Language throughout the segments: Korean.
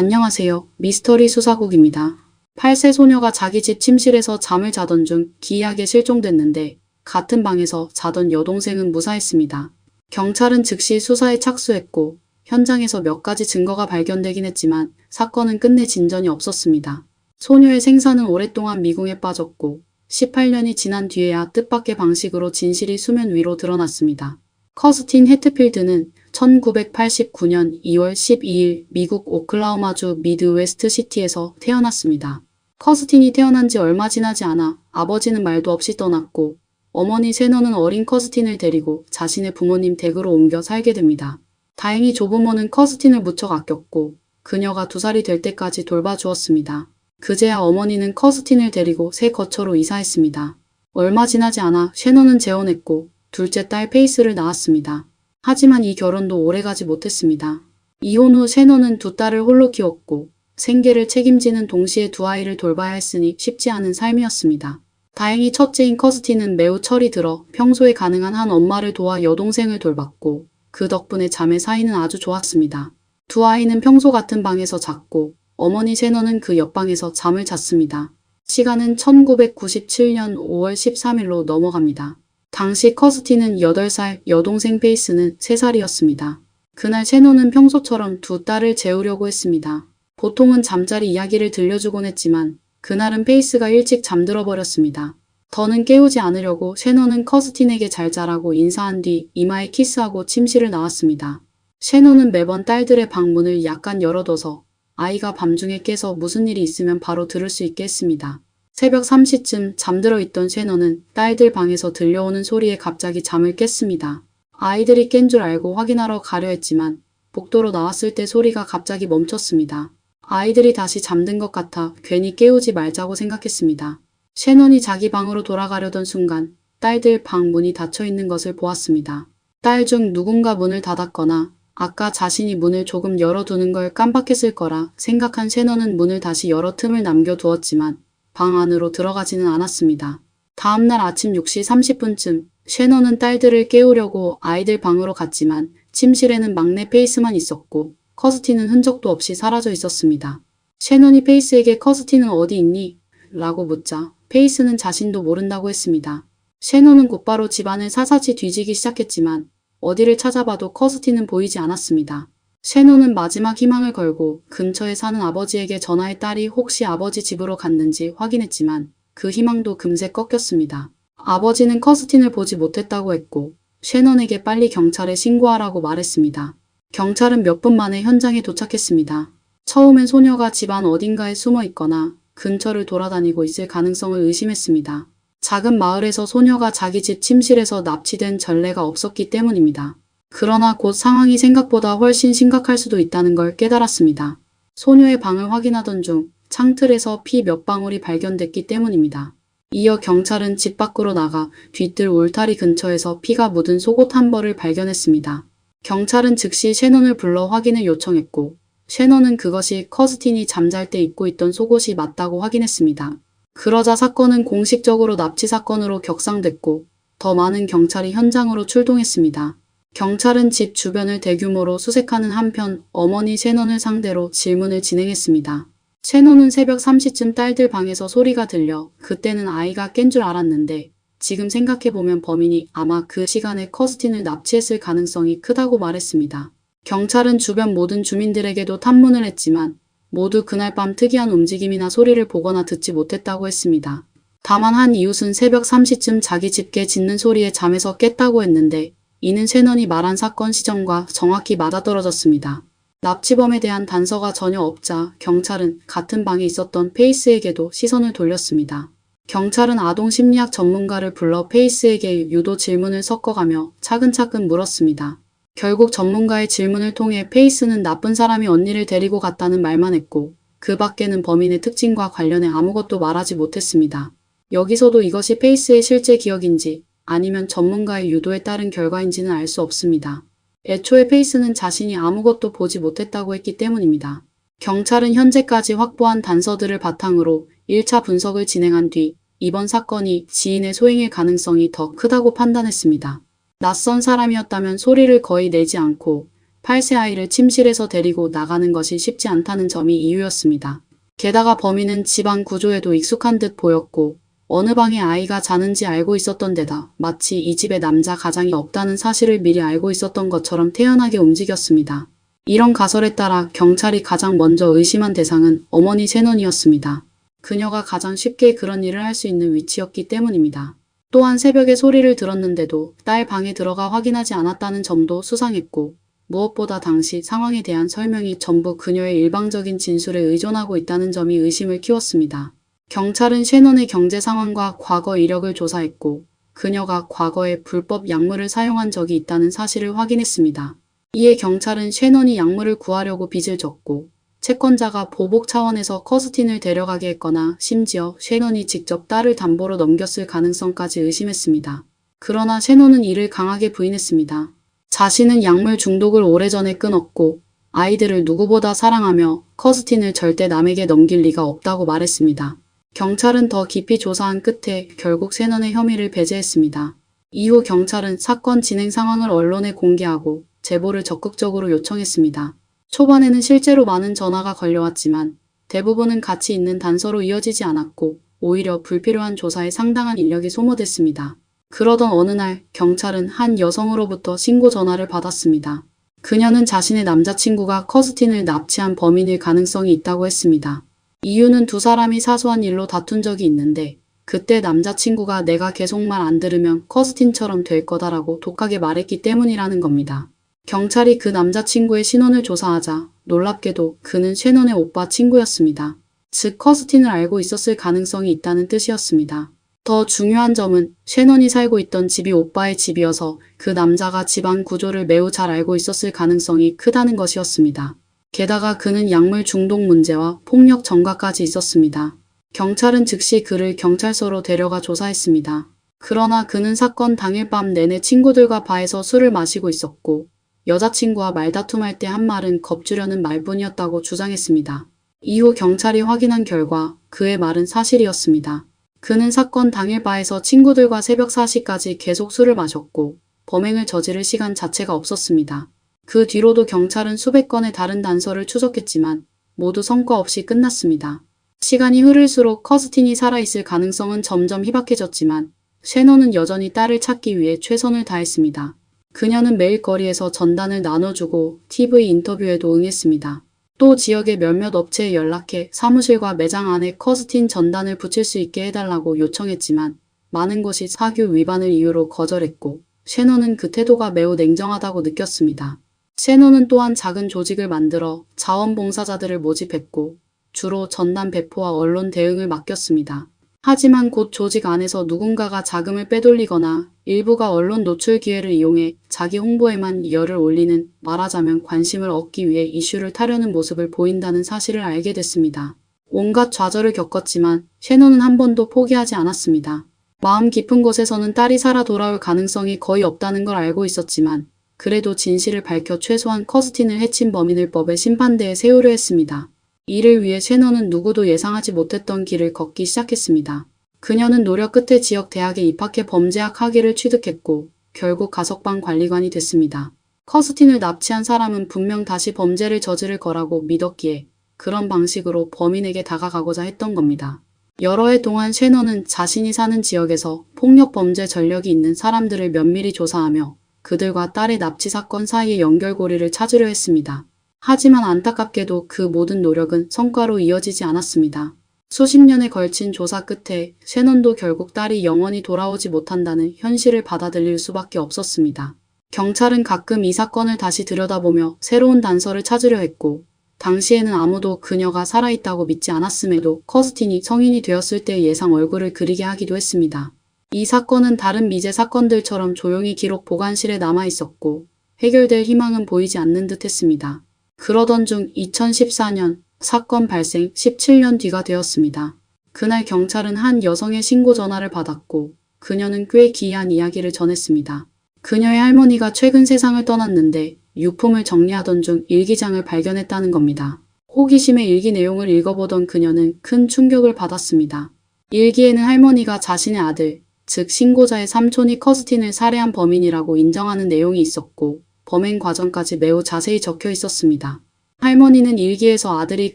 안녕하세요. 미스터리 수사국입니다. 8세 소녀가 자기 집 침실에서 잠을 자던 중 기이하게 실종됐는데 같은 방에서 자던 여동생은 무사했습니다. 경찰은 즉시 수사에 착수했고 현장에서 몇 가지 증거가 발견되긴 했지만 사건은 끝내 진전이 없었습니다. 소녀의 생사는 오랫동안 미궁에 빠졌고 18년이 지난 뒤에야 뜻밖의 방식으로 진실이 수면 위로 드러났습니다. 커스틴 해트필드는 1989년 2월 12일 미국 오클라호마주 미드웨스트 시티에서 태어났습니다. 커스틴이 태어난 지 얼마 지나지 않아 아버지는 말도 없이 떠났고 어머니 세너는 어린 커스틴을 데리고 자신의 부모님 댁으로 옮겨 살게 됩니다. 다행히 조부모는 커스틴을 무척 아꼈고 그녀가 2살이 될 때까지 돌봐주었습니다. 그제야 어머니는 커스틴을 데리고 새 거처로 이사했습니다. 얼마 지나지 않아 셰넌은 재혼했고 둘째 딸 페이스를 낳았습니다. 하지만 이 결혼도 오래가지 못했습니다. 이혼 후 셰넌은 2딸을 홀로 키웠고 생계를 책임지는 동시에 2아이를 돌봐야 했으니 쉽지 않은 삶이었습니다. 다행히 첫째인 커스틴은 매우 철이 들어 평소에 가능한 한 엄마를 도와 여동생을 돌봤고 그 덕분에 자매 사이는 아주 좋았습니다. 2아이는 평소 같은 방에서 잤고 어머니 셰넌은 그 옆방에서 잠을 잤습니다. 시간은 1997년 5월 13일로 넘어갑니다. 당시 커스틴은 8살, 여동생 페이스는 3살이었습니다. 그날 셰넌은 평소처럼 2딸을 재우려고 했습니다. 보통은 잠자리 이야기를 들려주곤 했지만 그날은 페이스가 일찍 잠들어 버렸습니다. 더는 깨우지 않으려고 셰넌은 커스틴에게 잘 자라고 인사한 뒤 이마에 키스하고 침실을 나왔습니다. 셰넌은 매번 딸들의 방 문을 약간 열어둬서 아이가 밤중에 깨서 무슨 일이 있으면 바로 들을 수 있게 했습니다. 새벽 3시쯤 잠들어 있던 셰넌은 딸들 방에서 들려오는 소리에 갑자기 잠을 깼습니다. 아이들이 깬 줄 알고 확인하러 가려 했지만 복도로 나왔을 때 소리가 갑자기 멈췄습니다. 아이들이 다시 잠든 것 같아 괜히 깨우지 말자고 생각했습니다. 셰넌이 자기 방으로 돌아가려던 순간 딸들 방 문이 닫혀 있는 것을 보았습니다. 딸 중 누군가 문을 닫았거나 아까 자신이 문을 조금 열어두는 걸 깜빡했을 거라 생각한 셰넌은 문을 다시 열어 틈을 남겨두었지만 방 안으로 들어가지는 않았습니다. 다음날 아침 6시 30분쯤 셰넌은 딸들을 깨우려고 아이들 방으로 갔지만 침실에는 막내 페이스만 있었고 커스틴은 흔적도 없이 사라져 있었습니다. 셰넌이 페이스에게 커스틴은 어디 있니? 라고 묻자 페이스는 자신도 모른다고 했습니다. 셰넌은 곧바로 집안을 사사지 뒤지기 시작했지만 어디를 찾아봐도 커스틴은 보이지 않았습니다. 셰넌은 마지막 희망을 걸고 근처에 사는 아버지에게 전화해 딸이 혹시 아버지 집으로 갔는지 확인했지만 그 희망도 금세 꺾였습니다. 아버지는 커스틴을 보지 못했다고 했고 셰넌에게 빨리 경찰에 신고하라고 말했습니다. 경찰은 몇 분 만에 현장에 도착했습니다. 처음엔 소녀가 집안 어딘가에 숨어 있거나 근처를 돌아다니고 있을 가능성을 의심했습니다. 작은 마을에서 소녀가 자기 집 침실에서 납치된 전례가 없었기 때문입니다. 그러나 곧 상황이 생각보다 훨씬 심각할 수도 있다는 걸 깨달았습니다. 소녀의 방을 확인하던 중 창틀에서 피 몇 방울이 발견됐기 때문입니다. 이어 경찰은 집 밖으로 나가 뒤뜰 울타리 근처에서 피가 묻은 속옷 한 벌을 발견했습니다. 경찰은 즉시 셰넌을 불러 확인을 요청했고 셰넌은 그것이 커스틴이 잠잘 때 입고 있던 속옷이 맞다고 확인했습니다. 그러자 사건은 공식적으로 납치 사건으로 격상됐고 더 많은 경찰이 현장으로 출동했습니다. 경찰은 집 주변을 대규모로 수색하는 한편 어머니 셰넌을 상대로 질문을 진행했습니다. 셰넌은 새벽 3시쯤 딸들 방에서 소리가 들려 그때는 아이가 깬 줄 알았는데 지금 생각해보면 범인이 아마 그 시간에 커스틴을 납치했을 가능성이 크다고 말했습니다. 경찰은 주변 모든 주민들에게도 탐문을 했지만 모두 그날 밤 특이한 움직임이나 소리를 보거나 듣지 못했다고 했습니다. 다만 한 이웃은 새벽 3시쯤 자기 집 개 짖는 소리에 잠에서 깼다고 했는데 이는 셰넌이 말한 사건 시점과 정확히 맞아떨어졌습니다. 납치범에 대한 단서가 전혀 없자 경찰은 같은 방에 있었던 페이스에게도 시선을 돌렸습니다. 경찰은 아동 심리학 전문가를 불러 페이스에게 유도 질문을 섞어가며 차근차근 물었습니다. 결국 전문가의 질문을 통해 페이스는 나쁜 사람이 언니를 데리고 갔다는 말만 했고 그 밖에는 범인의 특징과 관련해 아무것도 말하지 못했습니다. 여기서도 이것이 페이스의 실제 기억인지 아니면 전문가의 유도에 따른 결과인지는 알 수 없습니다. 애초에 페이스는 자신이 아무것도 보지 못했다고 했기 때문입니다. 경찰은 현재까지 확보한 단서들을 바탕으로 1차 분석을 진행한 뒤 이번 사건이 지인의 소행일 가능성이 더 크다고 판단했습니다. 낯선 사람이었다면 소리를 거의 내지 않고 8세 아이를 침실에서 데리고 나가는 것이 쉽지 않다는 점이 이유였습니다. 게다가 범인은 집안 구조에도 익숙한 듯 보였고 어느 방에 아이가 자는지 알고 있었던 데다 마치 이 집에 남자 가장이 없다는 사실을 미리 알고 있었던 것처럼 태연하게 움직였습니다. 이런 가설에 따라 경찰이 가장 먼저 의심한 대상은 어머니 셰넌이었습니다. 그녀가 가장 쉽게 그런 일을 할 수 있는 위치였기 때문입니다. 또한 새벽에 소리를 들었는데도 딸 방에 들어가 확인하지 않았다는 점도 수상했고 무엇보다 당시 상황에 대한 설명이 전부 그녀의 일방적인 진술에 의존하고 있다는 점이 의심을 키웠습니다. 경찰은 셰넌의 경제 상황과 과거 이력을 조사했고 그녀가 과거에 불법 약물을 사용한 적이 있다는 사실을 확인했습니다. 이에 경찰은 셰넌이 약물을 구하려고 빚을 졌고 채권자가 보복 차원에서 커스틴을 데려가게 했거나 심지어 셰넌이 직접 딸을 담보로 넘겼을 가능성까지 의심했습니다. 그러나 셰넌은 이를 강하게 부인했습니다. 자신은 약물 중독을 오래전에 끊었고 아이들을 누구보다 사랑하며 커스틴을 절대 남에게 넘길 리가 없다고 말했습니다. 경찰은 더 깊이 조사한 끝에 결국 셰넌의 혐의를 배제했습니다. 이후 경찰은 사건 진행 상황을 언론에 공개하고 제보를 적극적으로 요청했습니다. 초반에는 실제로 많은 전화가 걸려왔지만 대부분은 가치 있는 단서로 이어지지 않았고 오히려 불필요한 조사에 상당한 인력이 소모됐습니다. 그러던 어느 날 경찰은 한 여성으로부터 신고 전화를 받았습니다. 그녀는 자신의 남자친구가 커스틴을 납치한 범인일 가능성이 있다고 했습니다. 이유는 두 사람이 사소한 일로 다툰 적이 있는데 그때 남자친구가 내가 계속 말 안 들으면 커스틴처럼 될 거다라고 독하게 말했기 때문이라는 겁니다. 경찰이 그 남자친구의 신원을 조사하자 놀랍게도 그는 셰넌의 오빠 친구였습니다. 즉 커스틴을 알고 있었을 가능성이 있다는 뜻이었습니다. 더 중요한 점은 셰넌이 살고 있던 집이 오빠의 집이어서 그 남자가 집안 구조를 매우 잘 알고 있었을 가능성이 크다는 것이었습니다. 게다가 그는 약물 중독 문제와 폭력 전과까지 있었습니다. 경찰은 즉시 그를 경찰서로 데려가 조사했습니다. 그러나 그는 사건 당일 밤 내내 친구들과 바에서 술을 마시고 있었고 여자친구와 말다툼할 때 한 말은 겁주려는 말뿐이었다고 주장했습니다. 이후 경찰이 확인한 결과 그의 말은 사실이었습니다. 그는 사건 당일 바에서 친구들과 새벽 4시까지 계속 술을 마셨고 범행을 저지를 시간 자체가 없었습니다. 그 뒤로도 경찰은 수백 건의 다른 단서를 추적했지만 모두 성과 없이 끝났습니다. 시간이 흐를수록 커스틴이 살아있을 가능성은 점점 희박해졌지만 셰넌은 여전히 딸을 찾기 위해 최선을 다했습니다. 그녀는 매일 거리에서 전단을 나눠주고 TV 인터뷰에도 응했습니다. 또 지역의 몇몇 업체에 연락해 사무실과 매장 안에 커스틴 전단을 붙일 수 있게 해달라고 요청했지만 많은 곳이 사규 위반을 이유로 거절했고 셰넌은 그 태도가 매우 냉정하다고 느꼈습니다. 셰넌은 또한 작은 조직을 만들어 자원봉사자들을 모집했고 주로 전단 배포와 언론 대응을 맡겼습니다. 하지만 곧 조직 안에서 누군가가 자금을 빼돌리거나 일부가 언론 노출 기회를 이용해 자기 홍보에만 열을 올리는 말하자면 관심을 얻기 위해 이슈를 타려는 모습을 보인다는 사실을 알게 됐습니다. 온갖 좌절을 겪었지만 셰넌은 한 번도 포기하지 않았습니다. 마음 깊은 곳에서는 딸이 살아 돌아올 가능성이 거의 없다는 걸 알고 있었지만 그래도 진실을 밝혀 최소한 커스틴을 해친 범인을 법의 심판대에 세우려 했습니다. 이를 위해 셰넌은 누구도 예상하지 못했던 길을 걷기 시작했습니다. 그녀는 노력 끝에 지역 대학에 입학해 범죄학 학위를 취득했고 결국 가석방 관리관이 됐습니다. 커스틴을 납치한 사람은 분명 다시 범죄를 저지를 거라고 믿었기에 그런 방식으로 범인에게 다가가고자 했던 겁니다. 여러 해 동안 셰넌은 자신이 사는 지역에서 폭력 범죄 전력이 있는 사람들을 면밀히 조사하며 그들과 딸의 납치 사건 사이의 연결고리를 찾으려 했습니다. 하지만 안타깝게도 그 모든 노력은 성과로 이어지지 않았습니다. 수십 년에 걸친 조사 끝에 셰넌도 결국 딸이 영원히 돌아오지 못한다는 현실을 받아들일 수밖에 없었습니다. 경찰은 가끔 이 사건을 다시 들여다보며 새로운 단서를 찾으려 했고 당시에는 아무도 그녀가 살아있다고 믿지 않았음에도 커스틴이 성인이 되었을 때의 예상 얼굴을 그리게 하기도 했습니다. 이 사건은 다른 미제 사건들처럼 조용히 기록 보관실에 남아있었고 해결될 희망은 보이지 않는 듯 했습니다. 그러던 중 2014년 사건 발생 17년 뒤가 되었습니다. 그날 경찰은 한 여성의 신고 전화를 받았고 그녀는 꽤 기이한 이야기를 전했습니다. 그녀의 할머니가 최근 세상을 떠났는데 유품을 정리하던 중 일기장을 발견했다는 겁니다. 호기심에 일기 내용을 읽어보던 그녀는 큰 충격을 받았습니다. 일기에는 할머니가 자신의 아들, 즉 신고자의 삼촌이 커스틴을 살해한 범인이라고 인정하는 내용이 있었고 범행 과정까지 매우 자세히 적혀 있었습니다. 할머니는 일기에서 아들이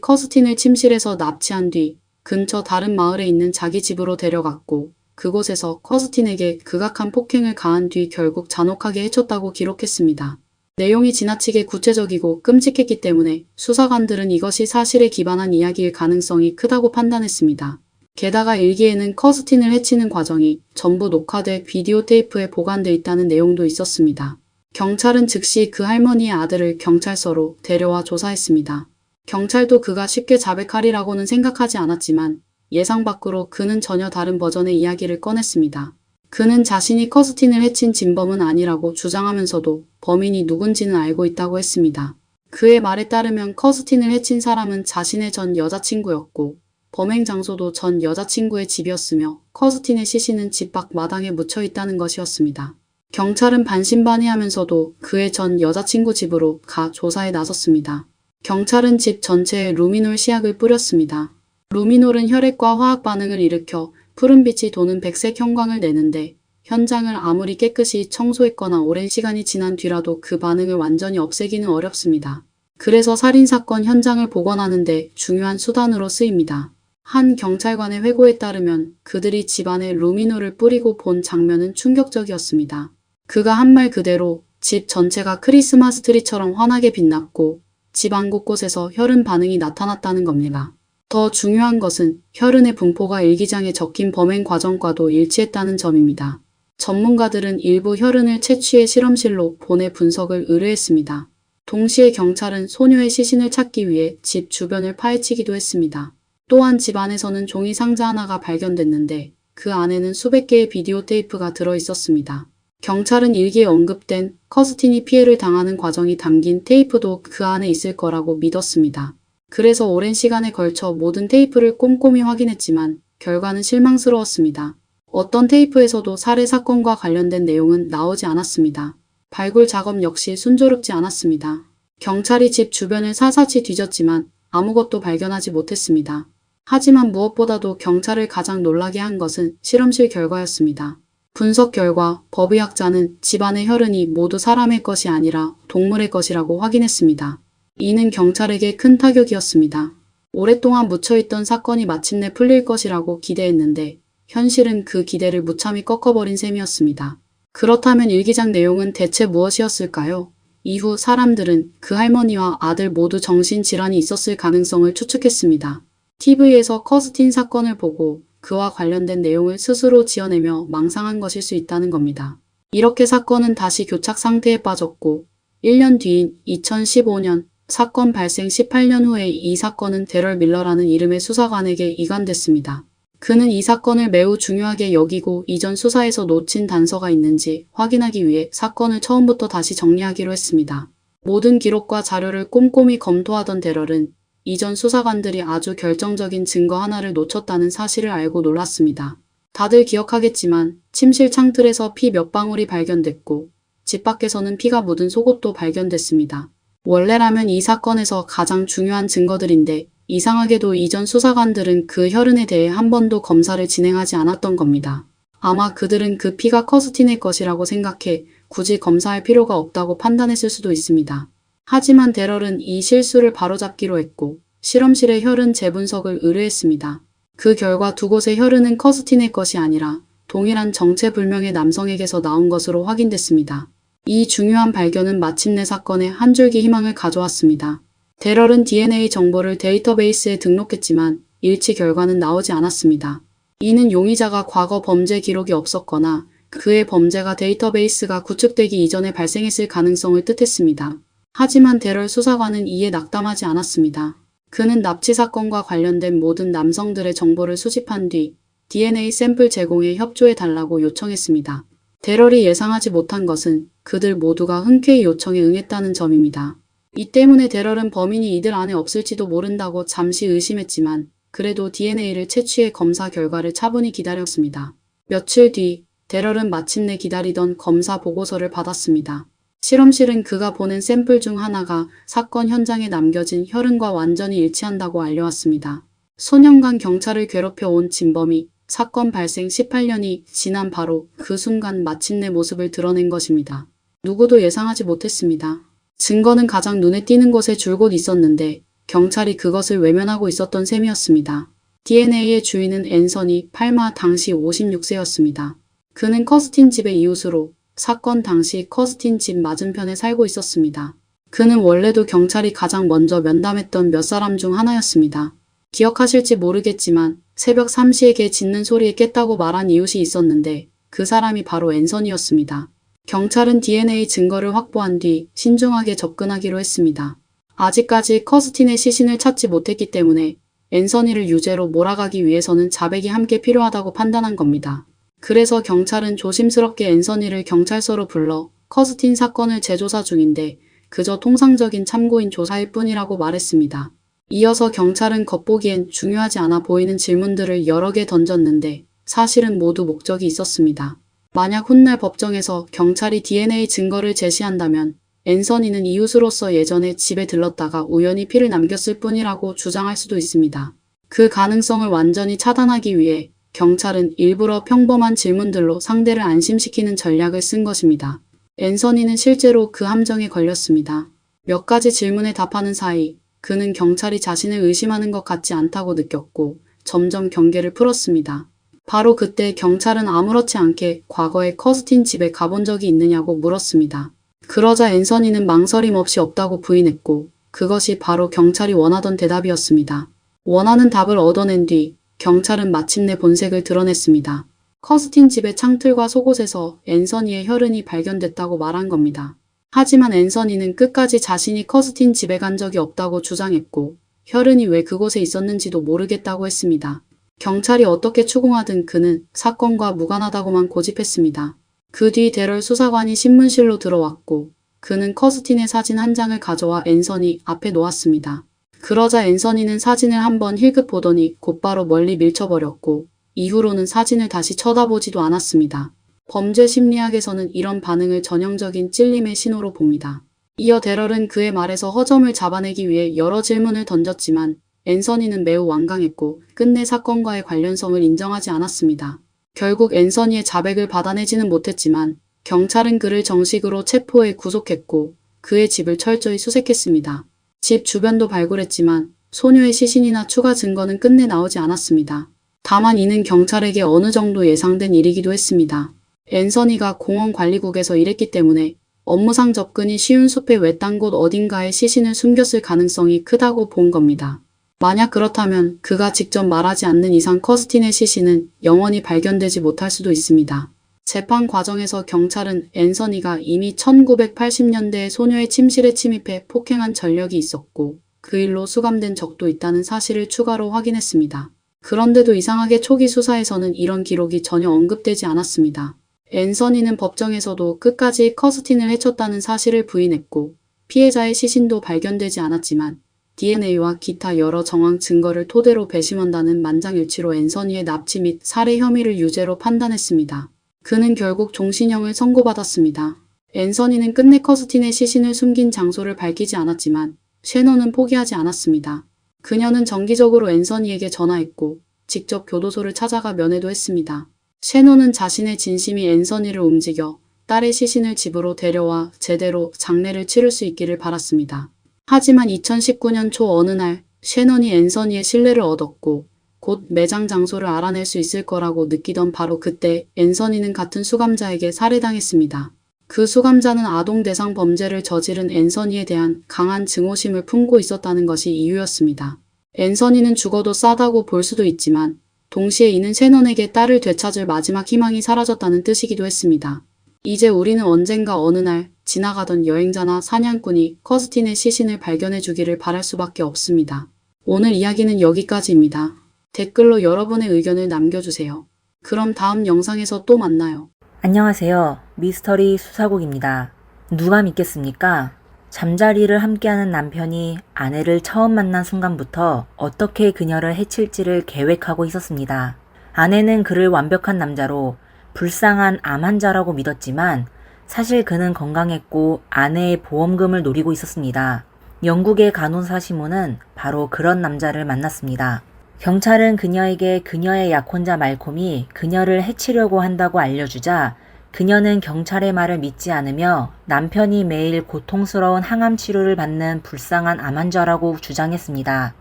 커스틴을 침실에서 납치한 뒤 근처 다른 마을에 있는 자기 집으로 데려갔고 그곳에서 커스틴에게 극악한 폭행을 가한 뒤 결국 잔혹하게 해쳤다고 기록했습니다. 내용이 지나치게 구체적이고 끔찍했기 때문에 수사관들은 이것이 사실에 기반한 이야기일 가능성이 크다고 판단했습니다. 게다가 일기에는 커스틴을 해치는 과정이 전부 녹화돼 비디오 테이프에 보관돼 있다는 내용도 있었습니다. 경찰은 즉시 그 할머니의 아들을 경찰서로 데려와 조사했습니다. 경찰도 그가 쉽게 자백하리라고는 생각하지 않았지만 예상 밖으로 그는 전혀 다른 버전의 이야기를 꺼냈습니다. 그는 자신이 커스틴을 해친 진범은 아니라고 주장하면서도 범인이 누군지는 알고 있다고 했습니다. 그의 말에 따르면 커스틴을 해친 사람은 자신의 전 여자친구였고 범행 장소도 전 여자친구의 집이었으며 커스틴의 시신은 집 밖 마당에 묻혀 있다는 것이었습니다. 경찰은 반신반의하면서도 그의 전 여자친구 집으로 가 조사에 나섰습니다. 경찰은 집 전체에 루미놀 시약을 뿌렸습니다. 루미놀은 혈액과 화학 반응을 일으켜 푸른빛이 도는 백색 형광을 내는데 현장을 아무리 깨끗이 청소했거나 오랜 시간이 지난 뒤라도 그 반응을 완전히 없애기는 어렵습니다. 그래서 살인사건 현장을 복원하는 데 중요한 수단으로 쓰입니다. 한 경찰관의 회고에 따르면 그들이 집안에 루미놀을 뿌리고 본 장면은 충격적이었습니다. 그가 한 말 그대로 집 전체가 크리스마스 트리처럼 환하게 빛났고 집안 곳곳에서 혈흔 반응이 나타났다는 겁니다. 더 중요한 것은 혈흔의 분포가 일기장에 적힌 범행 과정과도 일치했다는 점입니다. 전문가들은 일부 혈흔을 채취해 실험실로 보내 분석을 의뢰했습니다. 동시에 경찰은 소녀의 시신을 찾기 위해 집 주변을 파헤치기도 했습니다. 또한 집 안에서는 종이 상자 하나가 발견됐는데 그 안에는 수백 개의 비디오 테이프가 들어 있었습니다. 경찰은 일기에 언급된 커스틴이 피해를 당하는 과정이 담긴 테이프도 그 안에 있을 거라고 믿었습니다. 그래서 오랜 시간에 걸쳐 모든 테이프를 꼼꼼히 확인했지만 결과는 실망스러웠습니다. 어떤 테이프에서도 살해 사건과 관련된 내용은 나오지 않았습니다. 발굴 작업 역시 순조롭지 않았습니다. 경찰이 집 주변을 사사치 뒤졌지만 아무것도 발견하지 못했습니다. 하지만 무엇보다도 경찰을 가장 놀라게 한 것은 실험실 결과였습니다. 분석 결과 법의학자는 집안의 혈흔이 모두 사람의 것이 아니라 동물의 것이라고 확인했습니다. 이는 경찰에게 큰 타격이었습니다. 오랫동안 묻혀있던 사건이 마침내 풀릴 것이라고 기대했는데 현실은 그 기대를 무참히 꺾어버린 셈이었습니다. 그렇다면 일기장 내용은 대체 무엇이었을까요? 이후 사람들은 그 할머니와 아들 모두 정신질환이 있었을 가능성을 추측했습니다. TV에서 커스틴 사건을 보고 그와 관련된 내용을 스스로 지어내며 망상한 것일 수 있다는 겁니다. 이렇게 사건은 다시 교착 상태에 빠졌고 1년 뒤인 2015년 사건 발생 18년 후에 이 사건은 데럴 밀러라는 이름의 수사관에게 이관됐습니다. 그는 이 사건을 매우 중요하게 여기고 이전 수사에서 놓친 단서가 있는지 확인하기 위해 사건을 처음부터 다시 정리하기로 했습니다. 모든 기록과 자료를 꼼꼼히 검토하던 데럴은 이전 수사관들이 아주 결정적인 증거 하나를 놓쳤다는 사실을 알고 놀랐습니다. 다들 기억하겠지만 침실 창틀에서 피 몇 방울이 발견됐고 집 밖에서는 피가 묻은 속옷도 발견됐습니다. 원래라면 이 사건에서 가장 중요한 증거들인데 이상하게도 이전 수사관들은 그 혈흔에 대해 한 번도 검사를 진행하지 않았던 겁니다. 아마 그들은 그 피가 커스틴의 것이라고 생각해 굳이 검사할 필요가 없다고 판단했을 수도 있습니다. 하지만 데럴은 이 실수를 바로잡기로 했고 실험실의 혈흔 재분석을 의뢰했습니다. 그 결과 두 곳의 혈흔은 커스틴의 것이 아니라 동일한 정체불명의 남성에게서 나온 것으로 확인됐습니다. 이 중요한 발견은 마침내 사건에 한 줄기 희망을 가져왔습니다. 데럴은 DNA 정보를 데이터베이스에 등록했지만 일치 결과는 나오지 않았습니다. 이는 용의자가 과거 범죄 기록이 없었거나 그의 범죄가 데이터베이스가 구축되기 이전에 발생했을 가능성을 뜻했습니다. 하지만 데럴 수사관은 이에 낙담하지 않았습니다. 그는 납치 사건과 관련된 모든 남성들의 정보를 수집한 뒤 DNA 샘플 제공에 협조해달라고 요청했습니다. 데럴이 예상하지 못한 것은 그들 모두가 흔쾌히 요청에 응했다는 점입니다. 이 때문에 데럴은 범인이 이들 안에 없을지도 모른다고 잠시 의심했지만 그래도 DNA를 채취해 검사 결과를 차분히 기다렸습니다. 며칠 뒤 데럴은 마침내 기다리던 검사 보고서를 받았습니다. 실험실은 그가 보낸 샘플 중 하나가 사건 현장에 남겨진 혈흔과 완전히 일치한다고 알려왔습니다. 소년간 경찰을 괴롭혀온 진범이 사건 발생 18년이 지난 바로 그 순간 마침내 모습을 드러낸 것입니다. 누구도 예상하지 못했습니다. 증거는 가장 눈에 띄는 곳에 줄곧 있었는데 경찰이 그것을 외면하고 있었던 셈이었습니다. DNA의 주인은 앤서니 팔마 당시 56세였습니다. 그는 커스틴 집의 이웃으로 사건 당시 커스틴 집 맞은편에 살고 있었습니다. 그는 원래도 경찰이 가장 먼저 면담했던 몇 사람 중 하나였습니다. 기억하실지 모르겠지만 새벽 3시에 개 짖는 소리에 깼다고 말한 이웃이 있었는데 그 사람이 바로 앤서니였습니다. 경찰은 DNA 증거를 확보한 뒤 신중하게 접근하기로 했습니다. 아직까지 커스틴의 시신을 찾지 못했기 때문에 앤서니를 유죄로 몰아가기 위해서는 자백이 함께 필요하다고 판단한 겁니다. 그래서 경찰은 조심스럽게 앤서니를 경찰서로 불러 커스틴 사건을 재조사 중인데 그저 통상적인 참고인 조사일 뿐이라고 말했습니다. 이어서 경찰은 겉보기엔 중요하지 않아 보이는 질문들을 여러 개 던졌는데 사실은 모두 목적이 있었습니다. 만약 훗날 법정에서 경찰이 DNA 증거를 제시한다면 앤서니는 이웃으로서 예전에 집에 들렀다가 우연히 피를 남겼을 뿐이라고 주장할 수도 있습니다. 그 가능성을 완전히 차단하기 위해 경찰은 일부러 평범한 질문들로 상대를 안심시키는 전략을 쓴 것입니다. 앤서니는 실제로 그 함정에 걸렸습니다. 몇 가지 질문에 답하는 사이 그는 경찰이 자신을 의심하는 것 같지 않다고 느꼈고 점점 경계를 풀었습니다. 바로 그때 경찰은 아무렇지 않게 과거에 커스틴 집에 가본 적이 있느냐고 물었습니다. 그러자 앤서니는 망설임 없이 없다고 부인했고 그것이 바로 경찰이 원하던 대답이었습니다. 원하는 답을 얻어낸 뒤 경찰은 마침내 본색을 드러냈습니다. 커스틴 집의 창틀과 속옷에서 앤서니의 혈흔이 발견됐다고 말한 겁니다. 하지만 앤서니는 끝까지 자신이 커스틴 집에 간 적이 없다고 주장했고 혈흔이 왜 그곳에 있었는지도 모르겠다고 했습니다. 경찰이 어떻게 추궁하든 그는 사건과 무관하다고만 고집했습니다. 그 뒤 데럴 수사관이 신문실로 들어왔고 그는 커스틴의 사진 한 장을 가져와 앤서니 앞에 놓았습니다. 그러자 앤서니는 사진을 한번 힐끗 보더니 곧바로 멀리 밀쳐버렸고 이후로는 사진을 다시 쳐다보지도 않았습니다. 범죄 심리학에서는 이런 반응을 전형적인 찔림의 신호로 봅니다. 이어 데럴은 그의 말에서 허점을 잡아내기 위해 여러 질문을 던졌지만 앤서니는 매우 완강했고 끝내 사건과의 관련성을 인정하지 않았습니다. 결국 앤서니의 자백을 받아내지는 못했지만 경찰은 그를 정식으로 체포해 구속했고 그의 집을 철저히 수색했습니다. 집 주변도 발굴했지만 소녀의 시신이나 추가 증거는 끝내 나오지 않았습니다. 다만 이는 경찰에게 어느 정도 예상된 일이기도 했습니다. 앤서니가 공원관리국에서 일했기 때문에 업무상 접근이 쉬운 숲의 외딴 곳 어딘가에 시신을 숨겼을 가능성이 크다고 본 겁니다. 만약 그렇다면 그가 직접 말하지 않는 이상 커스틴의 시신은 영원히 발견되지 못할 수도 있습니다. 재판 과정에서 경찰은 앤서니가 이미 1980년대에 소녀의 침실에 침입해 폭행한 전력이 있었고 그 일로 수감된 적도 있다는 사실을 추가로 확인했습니다. 그런데도 이상하게 초기 수사에서는 이런 기록이 전혀 언급되지 않았습니다. 앤서니는 법정에서도 끝까지 커스틴을 해쳤다는 사실을 부인했고 피해자의 시신도 발견되지 않았지만 DNA와 기타 여러 정황 증거를 토대로 배심원단은 만장일치로 앤서니의 납치 및 살해 혐의를 유죄로 판단했습니다. 그는 결국 종신형을 선고받았습니다. 앤서니는 끝내 커스틴의 시신을 숨긴 장소를 밝히지 않았지만 셰넌은 포기하지 않았습니다. 그녀는 정기적으로 앤서니에게 전화했고 직접 교도소를 찾아가 면회도 했습니다. 셰넌은 자신의 진심이 앤서니를 움직여 딸의 시신을 집으로 데려와 제대로 장례를 치를 수 있기를 바랐습니다. 하지만 2019년 초 어느 날 셰넌이 앤서니의 신뢰를 얻었고 곧 매장 장소를 알아낼 수 있을 거라고 느끼던 바로 그때 앤서니는 같은 수감자에게 살해당했습니다. 그 수감자는 아동 대상 범죄를 저지른 앤서니에 대한 강한 증오심을 품고 있었다는 것이 이유였습니다. 앤서니는 죽어도 싸다고 볼 수도 있지만 동시에 이는 셰넌에게 딸을 되찾을 마지막 희망이 사라졌다는 뜻이기도 했습니다. 이제 우리는 언젠가 어느 날 지나가던 여행자나 사냥꾼이 커스틴의 시신을 발견해 주기를 바랄 수밖에 없습니다. 오늘 이야기는 여기까지입니다. 댓글로 여러분의 의견을 남겨주세요. 그럼 다음 영상에서 또 만나요. 안녕하세요. 미스터리 수사국입니다. 누가 믿겠습니까? 잠자리를 함께하는 남편이 아내를 처음 만난 순간부터 어떻게 그녀를 해칠지를 계획하고 있었습니다. 아내는 그를 완벽한 남자로 불쌍한 암 환자라고 믿었지만 사실 그는 건강했고 아내의 보험금을 노리고 있었습니다. 영국의 간호사 시몬은 바로 그런 남자를 만났습니다. 경찰은 그녀에게 그녀의 약혼자 말콤이 그녀를 해치려고 한다고 알려주자 그녀는 경찰의 말을 믿지 않으며 남편이 매일 고통스러운 항암 치료를 받는 불쌍한 암 환자라고 주장했습니다.